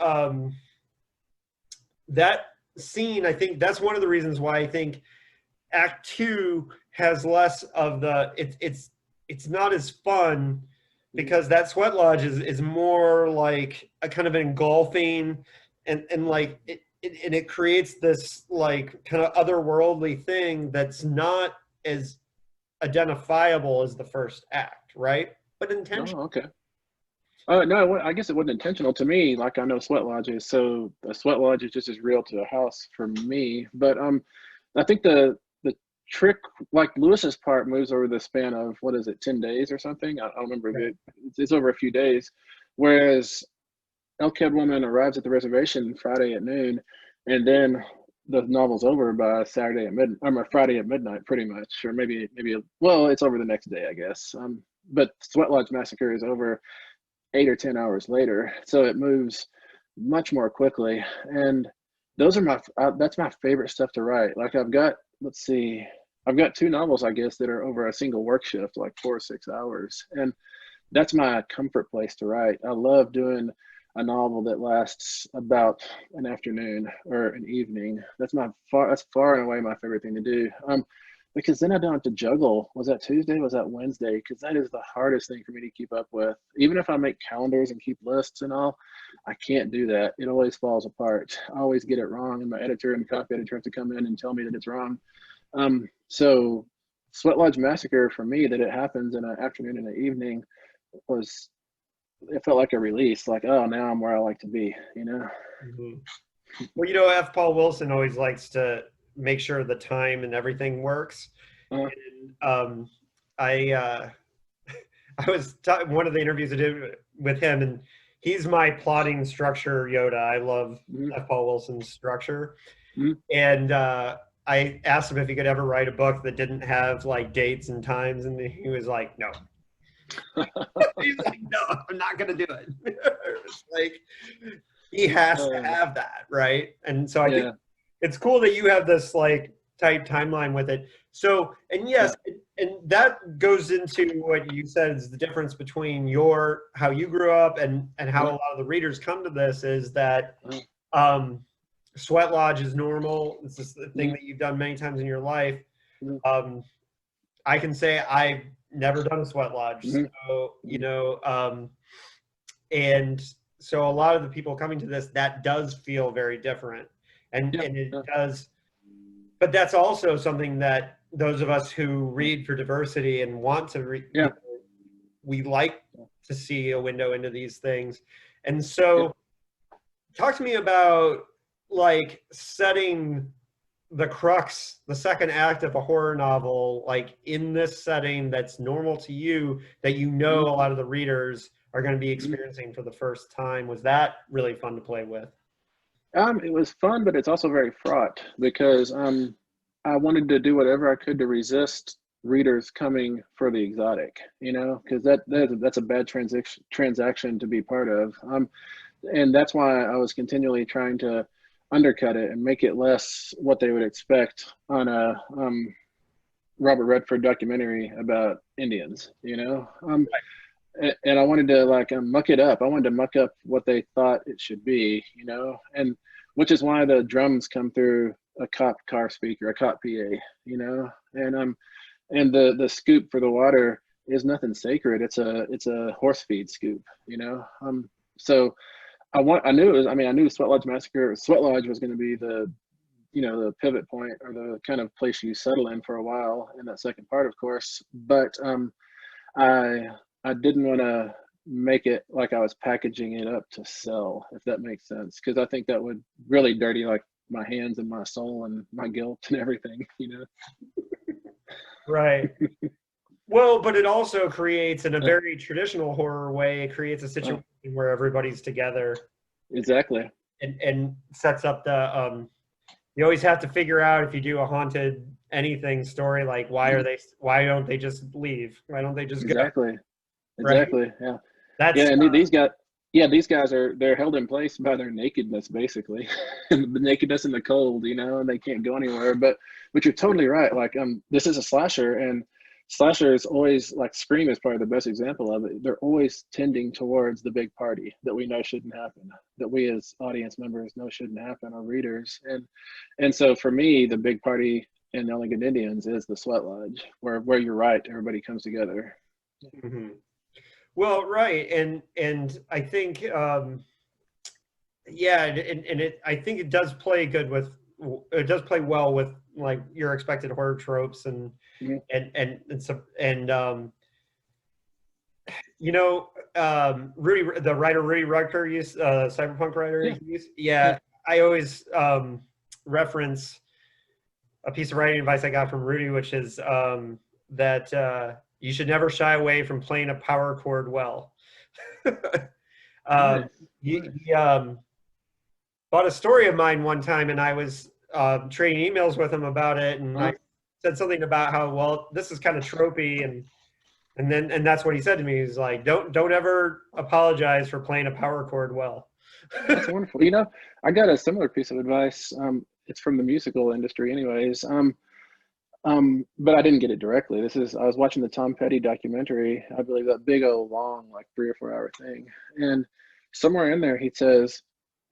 that scene, I think that's one of the reasons why I think Act 2 has less of the it's not as fun, because that Sweat Lodge is more like a kind of engulfing and like it creates this like kind of otherworldly thing that's not as identifiable as the first act, right? But intentional. Oh, okay. No, I guess it wasn't intentional to me. Like I know Sweat Lodge is, so a Sweat Lodge is just as real to a house for me. But I think the trick, like Lewis's part, moves over the span of, what is it, 10 days or something? I don't remember. Right. It's over a few days. Whereas Elk-Head Woman arrives at the reservation Friday at noon, and then the novel's over by Friday at midnight, pretty much, or maybe well, it's over the next day, I guess. But Sweat Lodge Massacre is over 8 or 10 hours later, so it moves much more quickly. And those are that's my favorite stuff to write. Like I've got 2 novels, I guess, that are over a single work shift, like 4 or 6 hours, and that's my comfort place to write. I love doing a novel that lasts about an afternoon or an evening. That's far and away my favorite thing to do. Because then I don't have to juggle. Was that Tuesday? Was that Wednesday? Because that is the hardest thing for me to keep up with. Even if I make calendars and keep lists and all, I can't do that. It always falls apart. I always get it wrong, and my editor and copy editor have to come in and tell me that it's wrong. So Sweat Lodge Massacre, for me, that it happens in an afternoon and an evening, it felt like a release. Like, oh, now I'm where I like to be, you know? Well, you know, F. Paul Wilson always likes to make sure the time and everything works. And, I was one of the interviews I did with him, and he's my plotting structure Yoda. I love F. Paul Wilson's structure. And I asked him if he could ever write a book that didn't have like dates and times, and he was like, no. He's like, no, I'm not gonna do it. It's like he has to have that, right? And so I think it's cool that you have this like tight timeline with it. So, and yes, and that goes into what you said is the difference between how you grew up and how a lot of the readers come to this is that Sweat Lodge is normal. It's this thing that you've done many times in your life. I can say I've never done a Sweat Lodge, so you know, and so a lot of the people coming to this, that does feel very different. And it does, but that's also something that those of us who read for diversity and want to read, you know, we like to see a window into these things. And so talk to me about like setting the crux, the second act of a horror novel, like in this setting that's normal to you, that you know a lot of the readers are going to be experiencing for the first time. Was that really fun to play with? It was fun, but it's also very fraught because I wanted to do whatever I could to resist readers coming for the exotic, you know, because that's a bad transaction to be part of. And that's why I was continually trying to undercut it and make it less what they would expect on a Robert Redford documentary about Indians, you know. And I wanted to like muck it up. I wanted to muck up what they thought it should be, you know. And which is why the drums come through a cop car speaker, a cop PA, you know, and the scoop for the water is nothing sacred. It's a horse feed scoop, you know. So I knew it was, I mean, I knew Sweat Lodge was going to be the, you know, the pivot point or the kind of place you settle in for a while in that second part, of course. But I I didn't want to make it like I was packaging it up to sell, if that makes sense, because I think that would really dirty like my hands and my soul and my guilt and everything, you know. Right. Well, but it also creates, in a very traditional horror way, it creates a situation where everybody's together. Exactly. And sets up the you always have to figure out, if you do a haunted anything story, like why don't they just leave? Why don't they just go? Exactly. Right? Exactly. Yeah. That's Yeah, and these guys they're held in place by their nakedness, basically. The nakedness in the cold, you know, and they can't go anywhere. But you're totally right. Like this is a slasher, and slasher is always, like, Scream is probably the best example of it. They're always tending towards the big party that we know shouldn't happen, that we as audience members know shouldn't happen, or readers. And so for me, the big party in The Only Good Indians is the Sweat Lodge, where you're right, everybody comes together. Mm-hmm. Well, right, and I think yeah, and I think it does play well with like your expected horror tropes and Mhm. and you know, the writer Rudy Rucker used, cyberpunk writer. Yeah. Yeah, I always reference a piece of writing advice I got from Rudy, which is that you should never shy away from playing a power chord well. Nice. He bought a story of mine one time, and I was trading emails with him about it, and I said something about how, well, this is kind of tropey, and that's what he said to me. He's like, don't ever apologize for playing a power chord well. That's wonderful. You know, I got a similar piece of advice. It's from the musical industry, anyways. But I didn't get it directly. I was watching the Tom Petty documentary. I believe that big old long, like 3 or 4 hour thing. And somewhere in there, he says,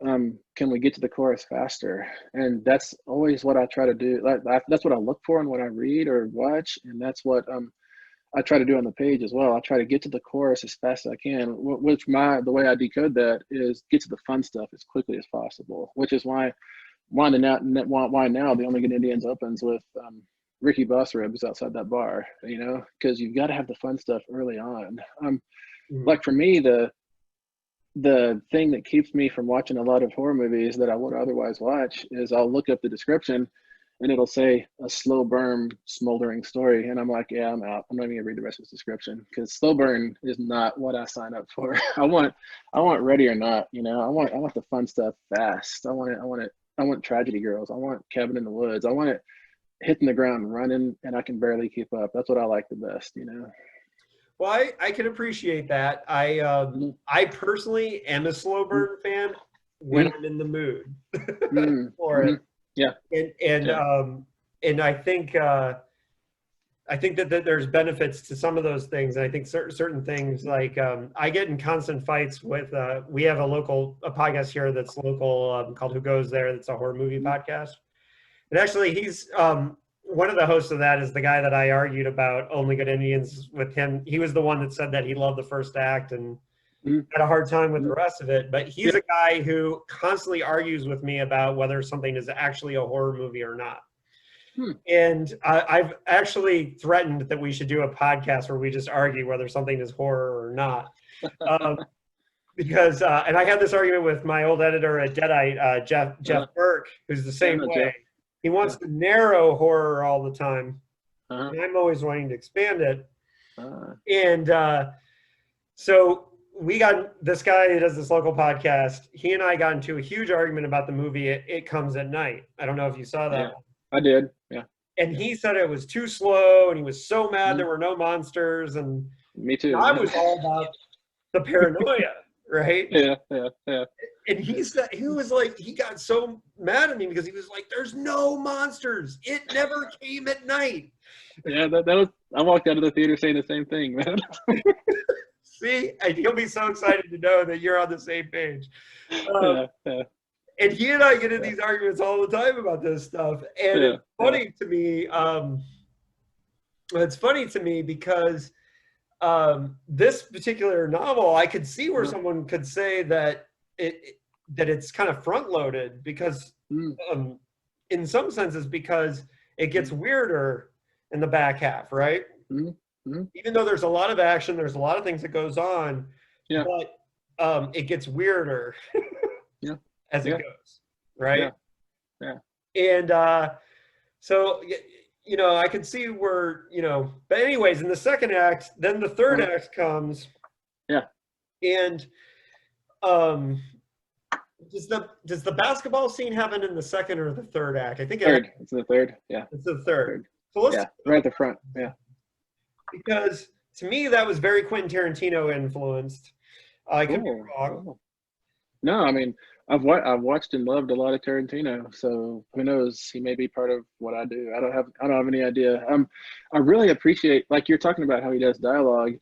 "Can we get to the chorus faster?" And that's always what I try to do. That's what I look for in what I read or watch, and that's what I try to do on the page as well. I try to get to the chorus as fast as I can, the way I decode that is get to the fun stuff as quickly as possible, which is why now The Only Good Indians opens with Ricky Boss Ribs outside that bar, you know, because you've got to have the fun stuff early on. Like for me, the thing that keeps me from watching a lot of horror movies that I would otherwise watch is I'll look up the description and it'll say a slow burn smoldering story, and I'm like, yeah, I'm out. I'm not even gonna read the rest of this description, because slow burn is not what I sign up for. I want ready or not, you know. I want the fun stuff fast. I want Tragedy Girls. I want Cabin in the Woods. I want it hitting the ground running and I can barely keep up. That's what I like the best, you know. Well, I can appreciate that. I personally am a slow burn fan when I'm in the mood for it. Yeah. And I think that there's benefits to some of those things. And I think certain things, like I get in constant fights with we have a podcast here that's local called Who Goes There. That's a horror movie podcast. And actually, he's one of the hosts of that is the guy that I argued about Only Good Indians with him. He was the one that said that he loved the first act and had a hard time with the rest of it. But he's a guy who constantly argues with me about whether something is actually a horror movie or not. And I've actually threatened that we should do a podcast where we just argue whether something is horror or not. Because, and I had this argument with my old editor at Deadite, Jeff Burke, who's the same way. Jeff. He wants to narrow horror all the time. And I'm always wanting to expand it. And so we got this guy who does this local podcast. He and I got into a huge argument about the movie It Comes at Night. I don't know if you saw that. Yeah, I did. Yeah. And he said it was too slow, and he was so mad there were no monsters. And me too. I was all about the paranoia, right? Yeah. And he was like, he got so mad at me because he was like, "There's no monsters. It never came at night." Yeah, that was. I walked out of the theater saying the same thing, man. See, and he'll be so excited to know that you're on the same page. And he and I get in these arguments all the time about this stuff. And Yeah. it's funny to me. It's funny to me because this particular novel, I could see where someone could say that it's kind of front loaded because in some senses because it gets weirder in the back half, right? Even though there's a lot of action, there's a lot of things that goes on, but it gets weirder as it goes, right? And so I could see where, but anyways, in the second act, then the third act comes. And does the basketball scene happen in the second or the third act? I think it's the third. Yeah. It's the third. So let's right at the front. Yeah. Because to me that was very Quentin Tarantino influenced. I could be wrong. Cool. No, I mean, I've watched and loved a lot of Tarantino, so who knows? He may be part of what I do. I don't have any idea. I really appreciate, like you're talking about how he does dialogue,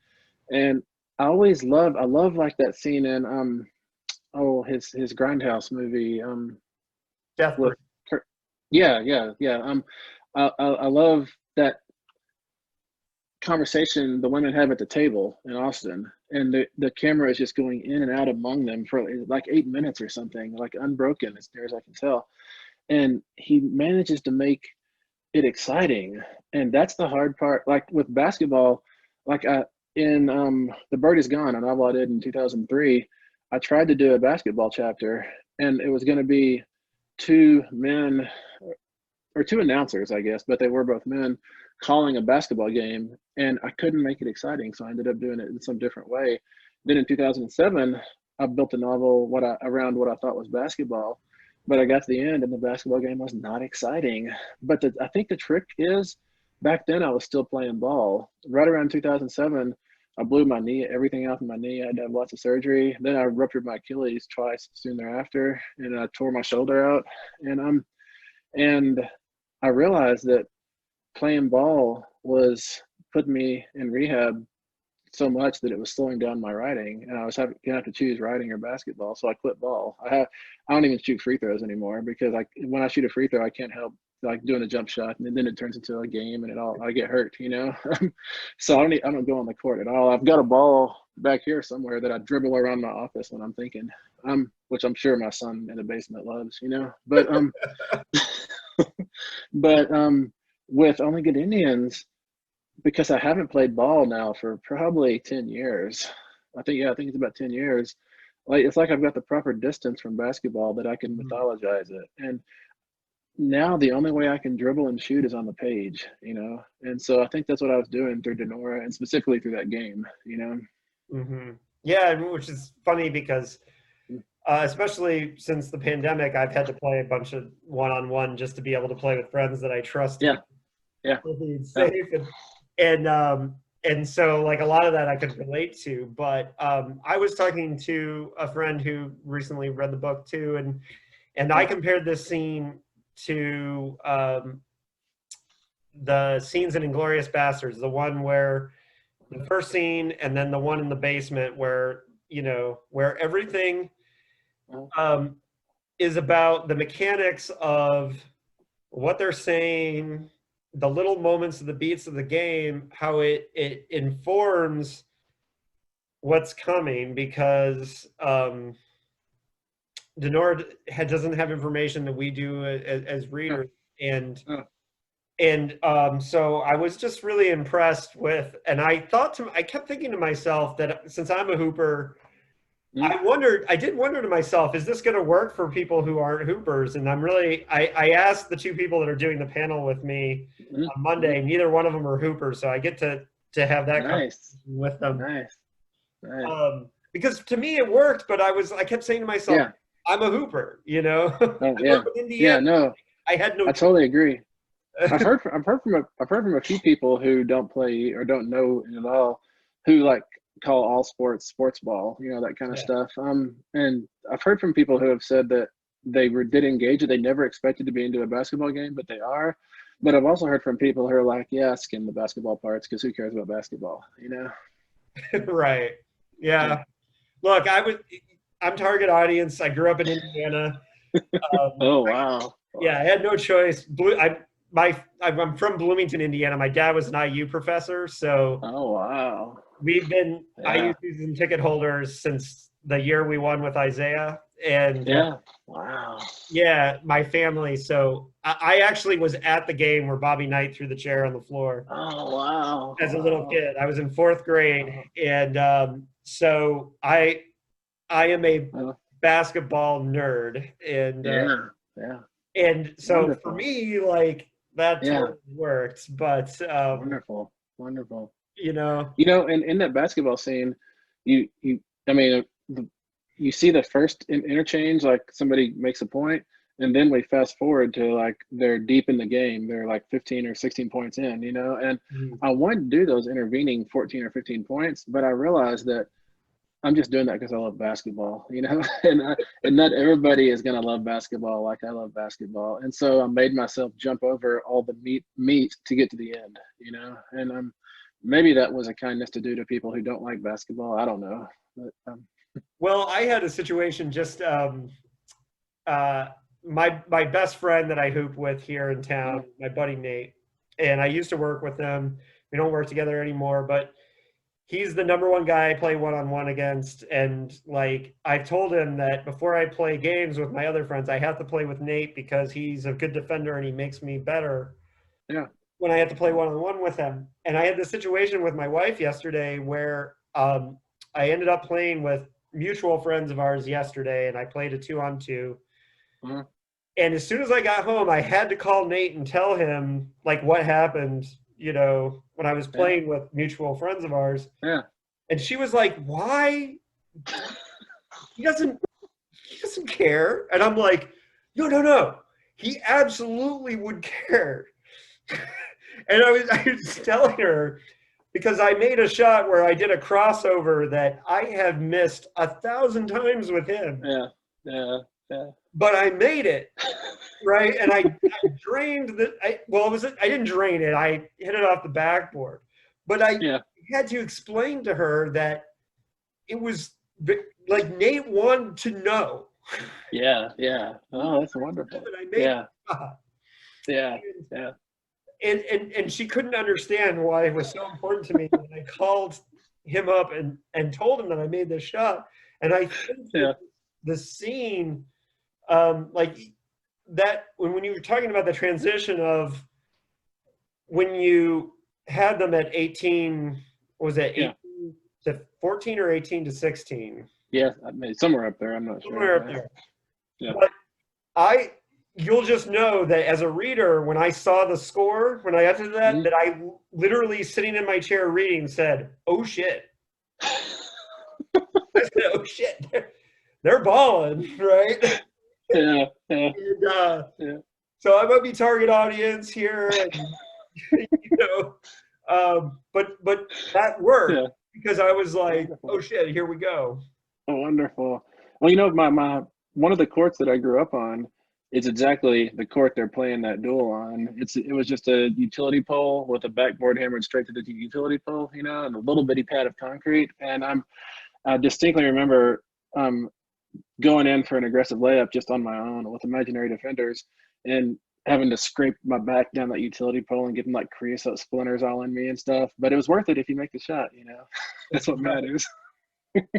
and I love like that scene in his Grindhouse movie. Death Proof. Yeah. I love that conversation the women have at the table in Austin, and the camera is just going in and out among them for like 8 minutes or something, like unbroken as near as I can tell. And he manages to make it exciting, and that's the hard part. Like with basketball, like in The Bird Is Gone, a novel I did in 2003, I tried to do a basketball chapter, and it was going to be two men or two announcers, I guess, but they were both men calling a basketball game, and I couldn't make it exciting, so I ended up doing it in some different way. Then in 2007, I built a novel around what I thought was basketball, but I got to the end and the basketball game was not exciting. But I think the trick is, back then I was still playing ball. Right around 2007, I blew my knee, everything out in my knee. I had to have lots of surgery. Then I ruptured my Achilles twice soon thereafter, and I tore my shoulder out. And I realized that playing ball was putting me in rehab so much that it was slowing down my writing, and I was gonna have to choose writing or basketball. So I quit ball. I don't even shoot free throws anymore, because when I shoot a free throw, I can't help like doing a jump shot, and then it turns into a game, and I get hurt, So I don't go on the court at all. I've got a ball back here somewhere that I dribble around my office when I'm thinking, which I'm sure my son in the basement loves, But but with Only Good Indians, because I haven't played ball now for probably 10 years. I think it's about 10 years. Like, it's like I've got the proper distance from basketball that I can mythologize it. And now the only way I can dribble and shoot is on the page, And so I think that's what I was doing through Denora, and specifically through that game, Yeah, which is funny because especially since the pandemic, I've had to play a bunch of one-on-one just to be able to play with friends that I trust. Yeah. Safe. And so like a lot of that I could relate to. But I was talking to a friend who recently read the book too, and I compared this scene to the scenes in Inglourious Basterds, the one where the first scene and then the one in the basement where where everything is about the mechanics of what they're saying, the little moments of the beats of the game, how it informs what's coming, because Denora doesn't have information that we do as readers. And so I was just really impressed with, and I kept thinking to myself that since I'm a hooper, I did wonder to myself, is this going to work for people who aren't hoopers? And I asked the two people that are doing the panel with me on Monday, neither one of them are hoopers. So I get to have that conversation with them. Nice. Because to me it worked, but I kept saying to myself, I'm a hooper, No, I had no. I totally agree. I've heard from a few people who don't play or don't know it at all, who like call all sports ball, that kind of stuff. And I've heard from people who have said that they did engage it. They never expected to be into a basketball game, but they are. But I've also heard from people who are like, skim the basketball parts, because who cares about basketball, Right. Yeah. Look, I'm target audience. I grew up in Indiana. Um, Oh, wow. yeah, I had no choice. I'm from Bloomington, Indiana. My dad was an IU professor, so Oh, wow. I Yeah. used season ticket holders since the year we won with Isaiah, and Yeah. Wow. yeah, my family. So I actually was at the game where Bobby Knight threw the chair on the floor Oh, wow. as a little Wow. kid. I was in fourth grade, Wow. and so I am a Wow. basketball nerd, Yeah. Yeah. and so for Wonderful. me, like that Yeah. totally worked. But Wonderful. Wonderful. you know, And in that basketball scene, you I mean, you see the first interchange, like somebody makes a point, and then we fast forward to like they're deep in the game. They're like 15 or 16 points in, and mm, I wanted to do those intervening 14 or 15 points, but I realized that I'm just doing that because I love basketball, and not everybody is gonna love basketball like I love basketball, and so I made myself jump over all the meat to get to the end, and maybe that was a kindness to do to people who don't like basketball. I don't know, but well, I had a situation just uh, my best friend that I hoop with here in town, my buddy Nate, and I used to work with him. We don't work together anymore, but he's the number one guy I play one-on-one against. And like I've told him that before I play games with my other friends, I have to play with Nate because he's a good defender and he makes me better yeah, when I have to play one-on-one with him. And I had this situation with my wife yesterday where I ended up playing with mutual friends of ours yesterday, and I played a 2-on-2. uh, And as soon as I got home, I had to call Nate and tell him like what happened, when I was yeah, playing with mutual friends of ours. yeah, And she was like, "Why? He doesn't care." And I'm like, "No, no, no. He absolutely would care." And I was telling her because I made a shot where I did a crossover that I have missed 1,000 times with him, yeah, yeah, yeah, but I made it. Right, and I drained I didn't drain it, I hit it off the backboard, but I yeah, had to explain to her that it was like Nate wanted to know yeah, yeah. Oh, that's wonderful. that I made Yeah, the shot. yeah, yeah, And she couldn't understand why it was so important to me that I called him up and told him that I made this shot, and I think that yeah, the scene, like that when you were talking about the transition of when you had them at 18, was it yeah, 18 to 14 or 18 to 16? yeah. I mean, somewhere up there. I'm not sure. Somewhere up Yeah, there. yeah, But you'll just know that as a reader, when I saw the score, when I got to that, mhm. that I literally sitting in my chair reading said, "Oh shit." I said, "Oh shit. They're balling," right? Yeah, yeah, And, yeah. so I might be target audience here, and but that Yeah. worked because I was like, "Oh Wonderful. shit, here we go." Oh, wonderful. Well, my one of the courts that I grew up on is exactly the court they're playing that duel on. It was just a utility pole with a backboard hammered straight to the utility pole, and a little bitty pad of concrete. And I distinctly remember um, going in for an aggressive layup just on my own with imaginary defenders and having to scrape my back down that utility pole and getting like creosote splinters all in me and stuff. But it was worth it if you make the shot. That's what matters.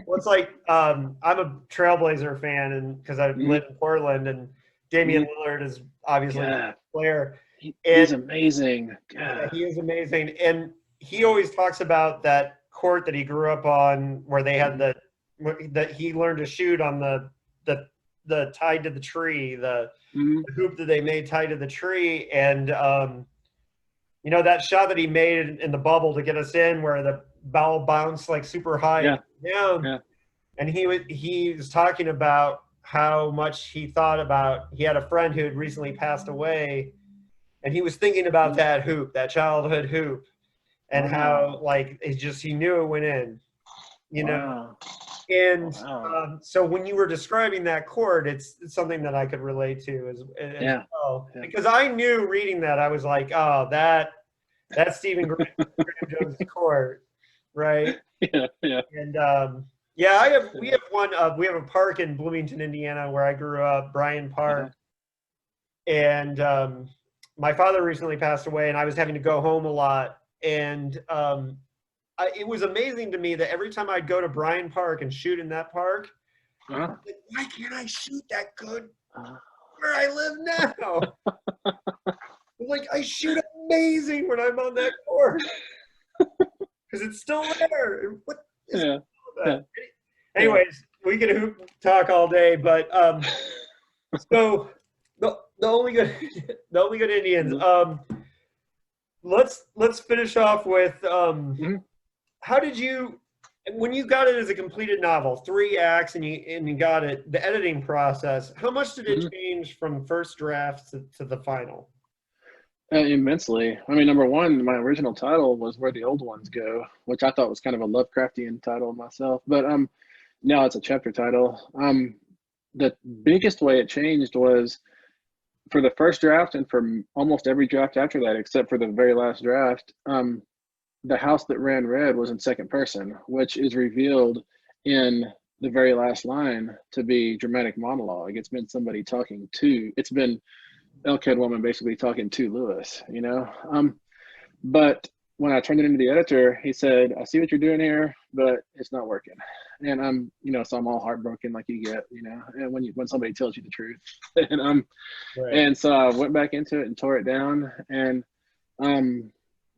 Well, it's like I'm a Trailblazer fan, and because I Mhm, live in Portland, and Damian mhm. Lillard is obviously my God, player, he's and amazing. yeah, God. he is amazing. And he always talks about that court that he grew up on, where they had Mhm, that he learned to shoot on the the tied to the tree, mhm. the hoop that they made tied to the tree, and that shot that he made in the bubble to get us in, where the ball bounced like super high and Yeah, down. yeah. And he was talking about how much he thought about. He had a friend who had recently passed away, and he was thinking about Mhm. that hoop, that childhood hoop, and how Wow, like he knew it went in, you know. wow, And wow. so when you were describing that chord, it's something that I could relate to as Yeah, well, yeah, because I knew reading that I was like, oh, that's Stephen Graham Jones' chord, right? yeah, yeah, And Yeah, we have one. We have a park in Bloomington, Indiana, where I grew up, Bryan Park, and my father recently passed away, and I was having to go home a lot, and it was amazing to me that every time I'd go to Bryan Park and shoot in that park, Uh-huh. like, why can't I shoot that good where I live now? Like, I shoot amazing when I'm on that course because it's still there. What is Yeah. that? Anyways, we can hoop talk all day, but so the only good the only good Indians. Let's finish off with how did you, when you got it as a completed novel, 3 acts, and you got it, the editing process, how much did it change from first draft to the final? Immensely. I mean, number one, my original title was Where the Old Ones Go, which I thought was kind of a Lovecraftian title myself. But now it's a chapter title. The biggest way it changed was for the first draft and for almost every draft after that, except for the very last draft. The house that ran red was in second person, which is revealed in the very last line to be dramatic monologue. It's been somebody talking to. It's been Elkhead woman basically talking to Lewis, you know. But when I turned it into the editor, he said, "I see what you're doing here, but it's not working." And I'm, you know, so I'm all heartbroken like you get, you know, and when somebody tells you the truth, and Right. and so I went back into it and tore it down and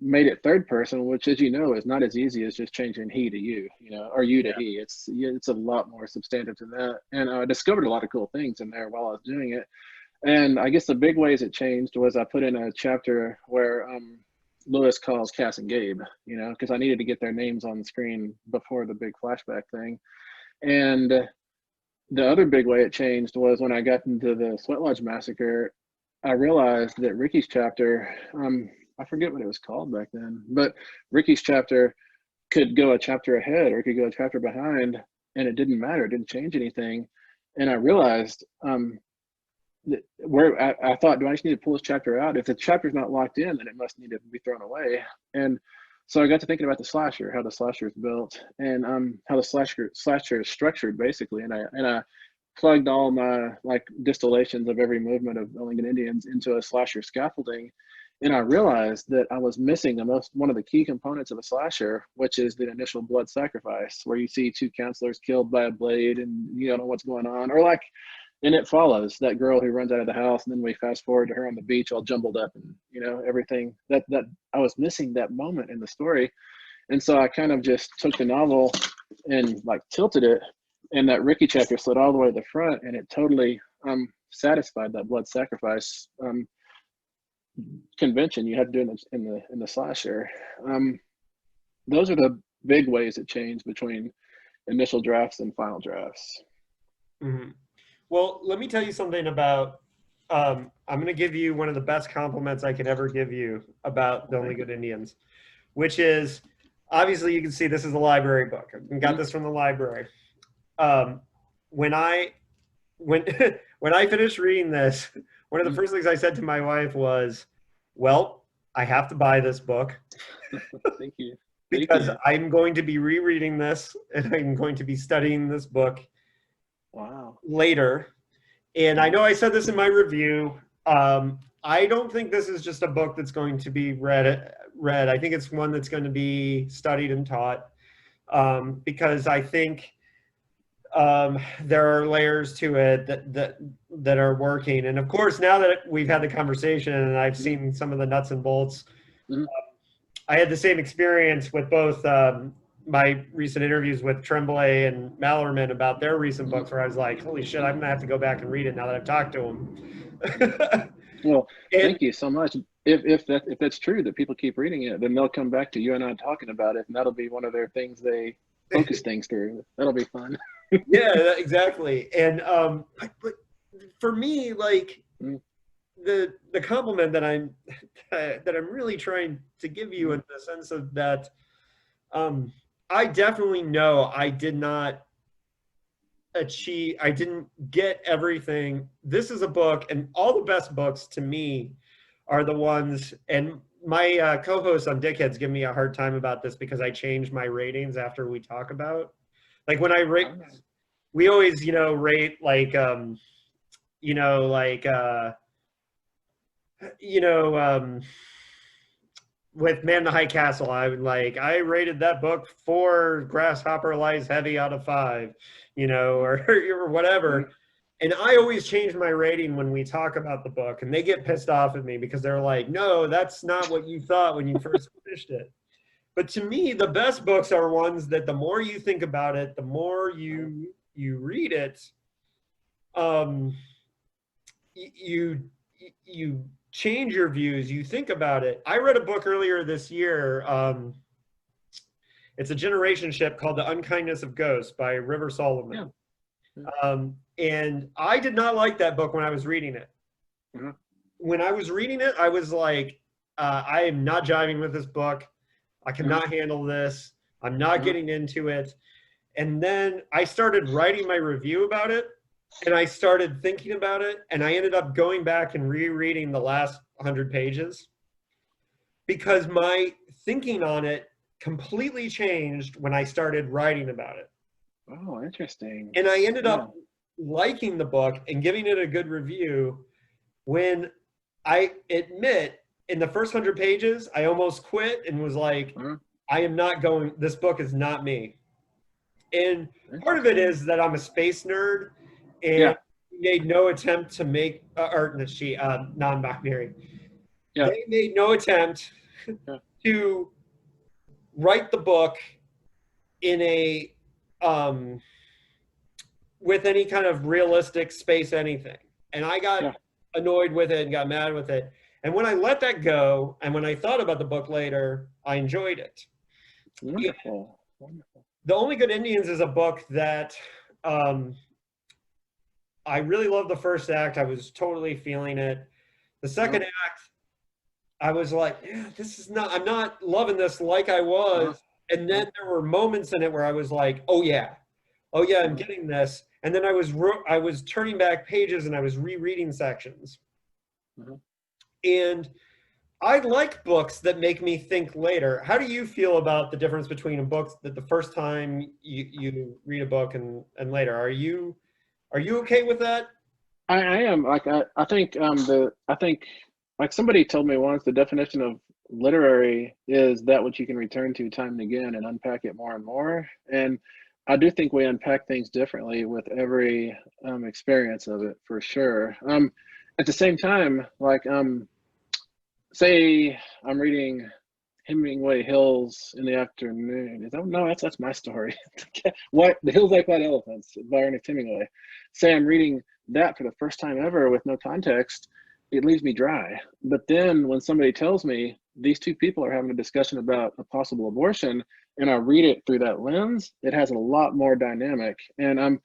made it third person, which, as you know, is not as easy as just changing he to you, you know, or you to he. It's a lot more substantive than that, and I discovered a lot of cool things in there while I was doing it. And I guess the big ways it changed was I put in a chapter where Lewis calls Cass and Gabe, you know, because I needed to get their names on the screen before the big flashback thing. And the other big way it changed was when I got into the Sweat Lodge Massacre, I realized that Ricky's chapter, I forget what it was called back then, but Ricky's chapter could go a chapter ahead or it could go a chapter behind, and it didn't matter. It didn't change anything. And I realized where I thought, do I just need to pull this chapter out? If the chapter's not locked in, then it must need to be thrown away. And so I got to thinking about the slasher, how the slasher is built, and how the slasher is structured basically. And I plugged all my like distillations of every movement of Ellington Indians into a slasher scaffolding. And I realized that I was missing one of the key components of a slasher, which is the initial blood sacrifice, where you see 2 counselors killed by a blade and you don't know what's going on. Or like and It Follows, that girl who runs out of the house, and then we fast forward to her on the beach all jumbled up, and you know, everything that I was missing that moment in the story. And so I kind of just took the novel and like tilted it, and that Ricky chapter slid all the way to the front, and it totally satisfied that blood sacrifice convention you had to do in the slasher. Those are the big ways it changed between initial drafts and final drafts. Mm-hmm. Well, let me tell you something about, I'm going to give you one of the best compliments I could ever give you about The Only Good Indians, which is, obviously you can see this is a library book. I got this from the library. When I finished reading this, one of the first things I said to my wife was, well, I have to buy this book. Thank you. Because I'm going to be rereading this and I'm going to be studying this book later. And I know I said this in my review. I don't think this is just a book that's going to be read. I think it's one that's going to be studied and taught, because I think there are layers to it that are working. And of course, now that we've had the conversation and I've seen some of the nuts and bolts, I had the same experience with both my recent interviews with Tremblay and Mallerman about their recent books, where I was like, holy shit, I'm going to have to go back and read it now that I've talked to them. Well, thank you so much. If that's true, that people keep reading it, then they'll come back to you and I talking about it, and that'll be one of their things they focus things through. That'll be fun. Yeah, exactly. And but for me, like, the compliment that I'm really trying to give you, in the sense of that, I definitely know I didn't get everything. This is a book, and all the best books to me are the ones, and my co-hosts on Dickheads give me a hard time about this because I changed my ratings after we talk about. Like when I rate, we always, rate like, you know, with Man in the High Castle, I rated that book 4 Grasshopper Lies Heavy out of 5, or whatever. And I always change my rating when we talk about the book, and they get pissed off at me because they're like, no, that's not what you thought when you first finished it. But to me, the best books are ones that the more you think about it, the more you read it, you change your views, you think about it. I read a book earlier this year. It's a generation ship called The Unkindness of Ghosts by River Solomon. Yeah. And I did not like that book when I was reading it. Mm-hmm. When I was reading it, I was like, I am not jiving with this book. I cannot handle this. I'm not getting into it. And then I started writing my review about it, and I started thinking about it, and I ended up going back and rereading the last 100 pages because my thinking on it completely changed when I started writing about it. Oh, interesting. And I ended up liking the book and giving it a good review when I admit in the first 100 pages, I almost quit and was like, I am not going, this book is not me. And part of it is that I'm a space nerd, and made no attempt to make, non-binary. Yeah. They made no attempt to write the book in a, with any kind of realistic space anything. And I got annoyed with it and got mad with it. And when I let that go, and when I thought about the book later, I enjoyed it. Wonderful. Wonderful. The Only Good Indians is a book that I really loved the first act. I was totally feeling it. The second act, I was like, yeah, I'm not loving this like I was. And then there were moments in it where I was like, oh yeah, I'm getting this. And then I was turning back pages and I was rereading sections. And I like books that make me think later. How do you feel about the difference between a book that the first time you read a book and later? Are you okay with that? I am. Like I think like somebody told me once, the definition of literary is that which you can return to time and again and unpack it more and more. And I do think we unpack things differently with every experience of it, for sure. At the same time, like say I'm reading Hemingway Hills in the afternoon. That's my story. What the Hills Like White Elephants by Ernest Hemingway. Say I'm reading that for the first time ever with no context, it leaves me dry. But then when somebody tells me these two people are having a discussion about a possible abortion, and I read it through that lens, it has a lot more dynamic. And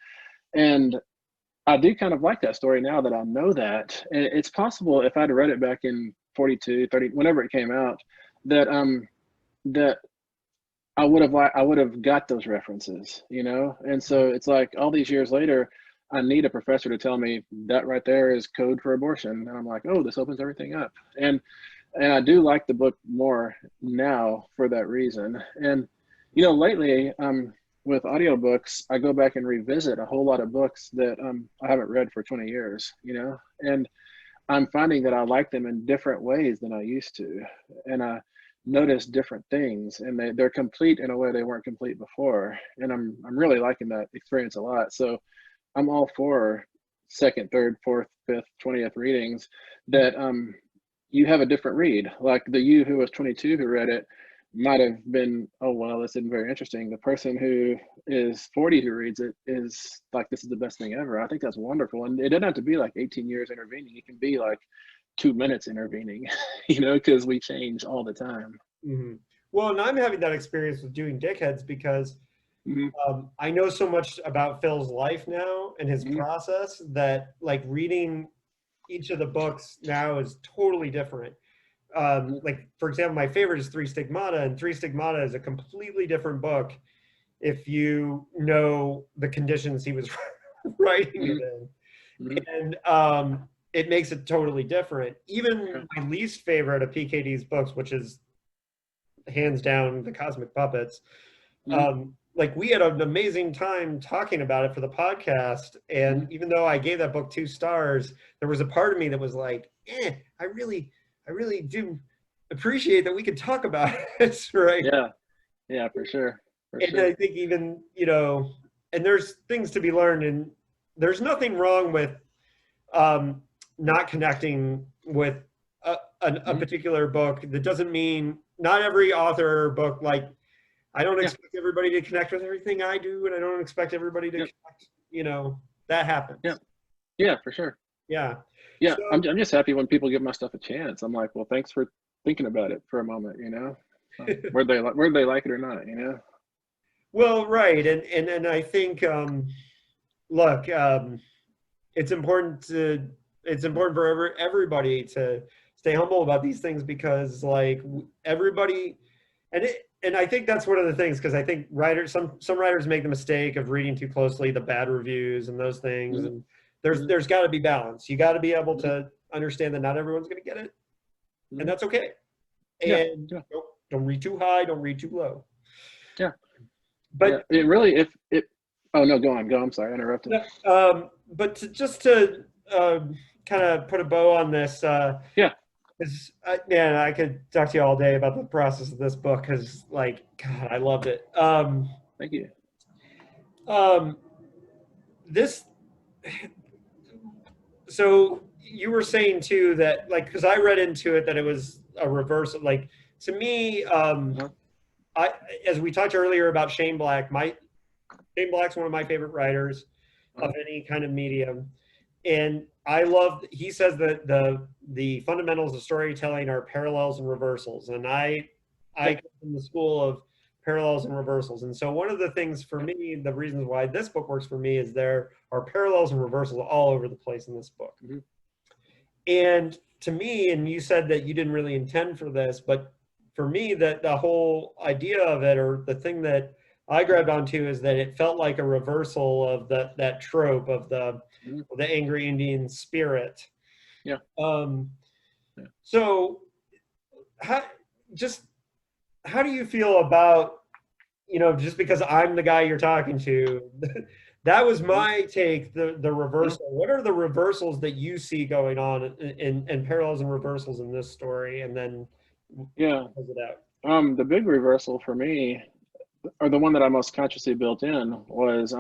I do kind of like that story now that I know that. And it's possible if I'd read it back in 42, 30, whenever it came out, that that I would have got those references, And so it's like all these years later, I need a professor to tell me that right there is code for abortion. And I'm like, oh, this opens everything up. And I do like the book more now for that reason. And, lately, with audiobooks, I go back and revisit a whole lot of books that I haven't read for 20 years, and I'm finding that I like them in different ways than I used to. And I notice different things, and they're complete in a way they weren't complete before. And I'm really liking that experience a lot. So I'm all for second, third, fourth, fifth, 20th readings that you have a different read. Like the you who was 22 who read it might have been, oh, well, this isn't very interesting. The person who is 40 who reads it is like, this is the best thing ever. I think that's wonderful. And it doesn't have to be like 18 years intervening. It can be like 2 minutes intervening, because we change all the time. Mm-hmm. Well, and I'm having that experience with doing Dickheads because I know so much about Phil's life now and his process that like reading each of the books now is totally different. Like, for example, my favorite is Three Stigmata, and Three Stigmata is a completely different book if you know the conditions he was writing it in. And it makes it totally different. Even my least favorite of PKD's books, which is hands down The Cosmic Puppets, like we had an amazing time talking about it for the podcast. And even though I gave that book 2 stars, there was a part of me that was like, I really do appreciate that we could talk about it, right? Yeah, for sure. And I think even, you know, and there's things to be learned, and there's nothing wrong with not connecting with a particular book. That doesn't mean not every author or book, like, I don't expect everybody to connect with everything I do, and I don't expect everybody to connect, you know, that happens. Yeah, for sure. Yeah. Yeah, So, I'm just happy when people give my stuff a chance. I'm like, well, thanks for thinking about it for a moment, you know? Whether they like it or not, you know? well, right. And I think, look, it's important for everybody to stay humble about these things, because like everybody, and I think that's one of the things, because I think some writers make the mistake of reading too closely the bad reviews and those things, and there's got to be balance. You got to be able to understand that not everyone's going to get it, and that's okay. And don't read too high, don't read too low. Yeah. But it really, if it, oh no, go on. I'm sorry, I interrupted. But to kind of put a bow on this, because man, I could talk to you all day about the process of this book, because like, God, I loved it. Thank you. This, so you were saying too that, like, because I read into it that it was a reversal. Like, to me, as we talked earlier about Shane Black, Shane Black's one of my favorite writers of any kind of medium. And I love, he says that the fundamentals of storytelling are parallels and reversals. And I come from the school of parallels and reversals. And so one of the things for me, the reasons why this book works for me, is there are parallels and reversals all over the place in this book. And to me, and you said that you didn't really intend for this, but for me, that the whole idea of it, or the thing that I grabbed onto, is that it felt like a reversal of that trope of the angry Indian spirit. So how do you feel about, you know, just because I'm the guy you're talking to, that was my take, the reversal. What are the reversals that you see going on in parallels and reversals in this story? And then close it out. The big reversal for me, or the one that I most consciously built in, was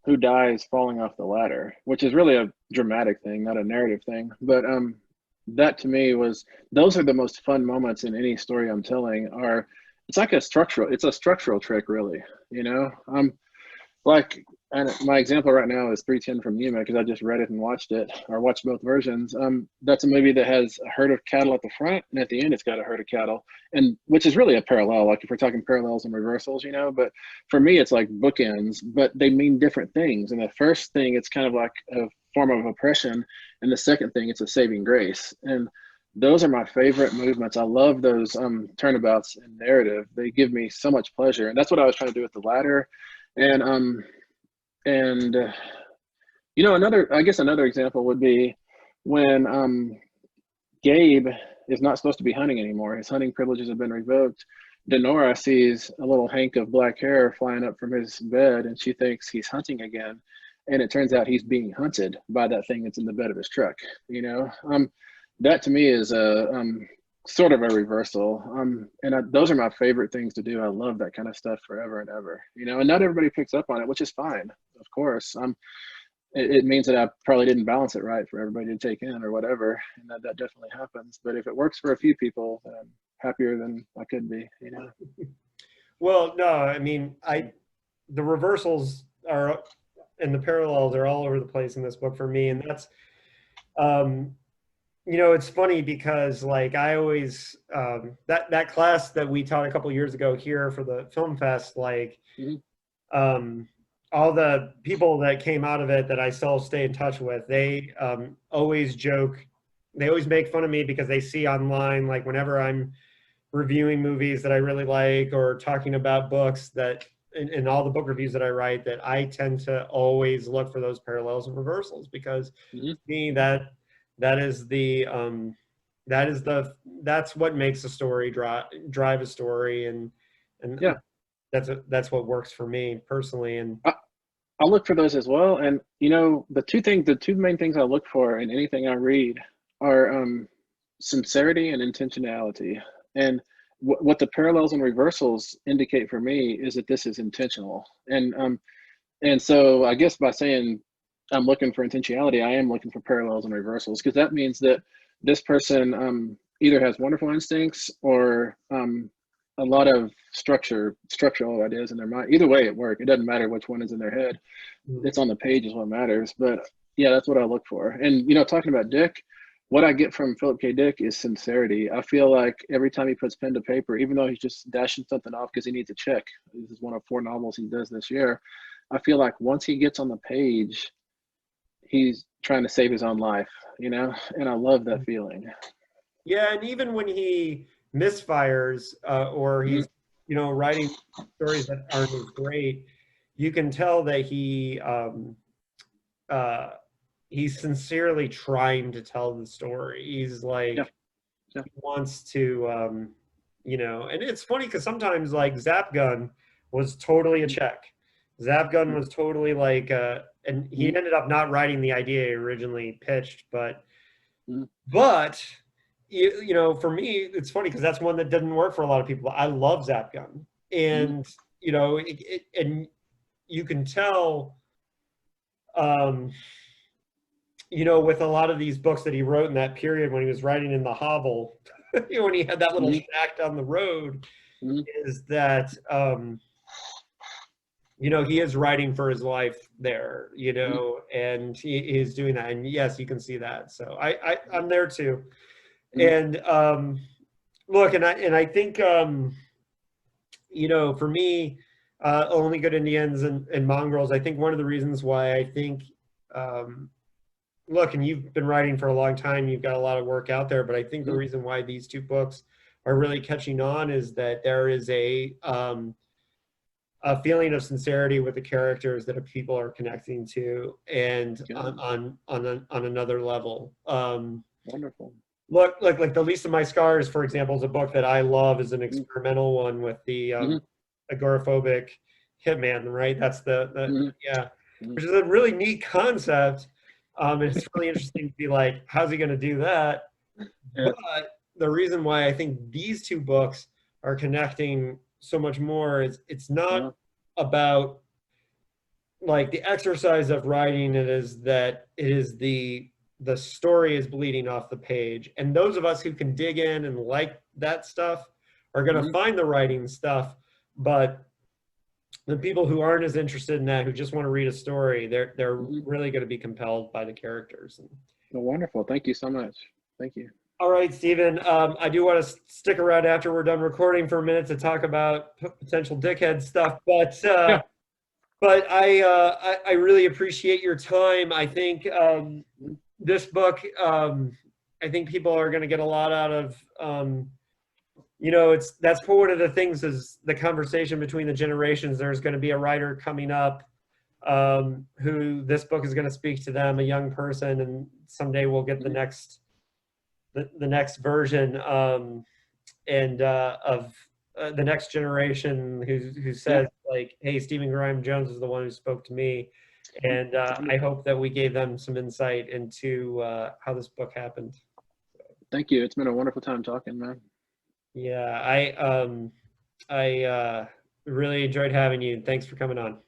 who dies falling off the ladder, which is really a dramatic thing, not a narrative thing. But that to me was, those are the most fun moments in any story I'm telling. It's like a structural trick, really, you know? Like, and my example right now is 310 from Yuma, because I just read it and watched it, or watched both versions. That's a movie that has a herd of cattle at the front, and at the end it's got a herd of cattle, and which is really a parallel, like if we're talking parallels and reversals, you know. But for me, it's like bookends, but they mean different things. And the first thing, it's kind of like a form of oppression, and the second thing, it's a saving grace. And those are my favorite movements. I love those turnabouts in narrative. They give me so much pleasure, and that's what I was trying to do with the ladder. And you know, another example would be when Gabe is not supposed to be hunting anymore. His hunting privileges have been revoked. Denora sees a little hank of black hair flying up from his bed, and she thinks he's hunting again. And it turns out he's being hunted by that thing that's in the bed of his truck. You know, that to me is a sort of a reversal. Those are my favorite things to do. I love that kind of stuff forever and ever, you know, and not everybody picks up on it, which is fine, of course. It means that I probably didn't balance it right for everybody to take in or whatever. And that definitely happens. But if it works for a few people, then I'm happier than I could be, you know? Well, no, I mean, the reversals are, and the parallels are all over the place in this book for me. And that's, you know, it's funny because, like, I always, that class that we taught a couple years ago here for the film fest, like, all the people that came out of it that I still stay in touch with, they always joke, they always make fun of me because they see online, like, whenever I'm reviewing movies that I really like, or talking about books that, in all the book reviews that I write, that I tend to always look for those parallels and reversals, because to me, that's what makes a story drive a story, and that's what works for me personally. And I'll look for those as well. And you know, the two main things I look for in anything I read are sincerity and intentionality. And what the parallels and reversals indicate for me is that this is intentional. And so I guess by saying I'm looking for intentionality, I am looking for parallels and reversals, because that means that this person either has wonderful instincts or a lot of structural ideas in their mind. Either way, it works. It doesn't matter which one is in their head. It's on the page is what matters. But yeah, that's what I look for. And you know, talking about Dick, what I get from Philip K. Dick is sincerity. I feel like every time he puts pen to paper, even though he's just dashing something off because he needs a check, this is one of 4 novels he does this year, I feel like once he gets on the page, he's trying to save his own life, you know? And I love that feeling. yeah, and even when he misfires or he's you know writing stories that aren't as great, you can tell that he's sincerely trying to tell the story. He's like Yeah. he wants to you know, and it's funny because sometimes like Zap Gun was totally a check. Zap Gun was totally like and he ended up not writing the idea he originally pitched, but you know, for me, it's funny because that's one that didn't work for a lot of people. I love Zap Gun, and you know, and you can tell, you know, with a lot of these books that he wrote in that period when he was writing in the hovel, you know, when he had that little shack down the road, is that you know, he is writing for his life there, you know, and he is doing that, and yes, you can see that. So I'm there too. And look, and I think you know, for me, Only Good Indians and Mongrels, I think one of the reasons why I think look, and you've been writing for a long time, you've got a lot of work out there, but I think the reason why these 2 books are really catching on is that there is a feeling of sincerity with the characters that people are connecting to, and on another level. Wonderful. Look, like The Least of My Scars, for example, is a book that I love, is an experimental one with the agoraphobic hitman, right? That's yeah, which is a really neat concept. And it's really interesting to be like, how's he going to do that? Yeah. But the reason why I think these 2 books are connecting so much more is it's not about like the exercise of writing. It is that it is the story is bleeding off the page, and those of us who can dig in and like that stuff are going to find the writing stuff. But the people who aren't as interested in that, who just want to read a story, they're really going to be compelled by the characters. Well, wonderful. Thank you so much. Thank you. All right, Stephen, I do want to stick around after we're done recording for a minute to talk about potential dickhead stuff, but I really appreciate your time. I think this book, I think people are going to get a lot out of. You know, that's one of the things is the conversation between the generations. There's going to be a writer coming up who this book is going to speak to them, a young person, and someday we'll get the next version and of the next generation who says like, hey, Stephen Graham Jones is the one who spoke to me, and I hope that we gave them some insight into how this book happened. Thank you. It's been a wonderful time talking, man. Yeah, I really enjoyed having you. Thanks for coming on.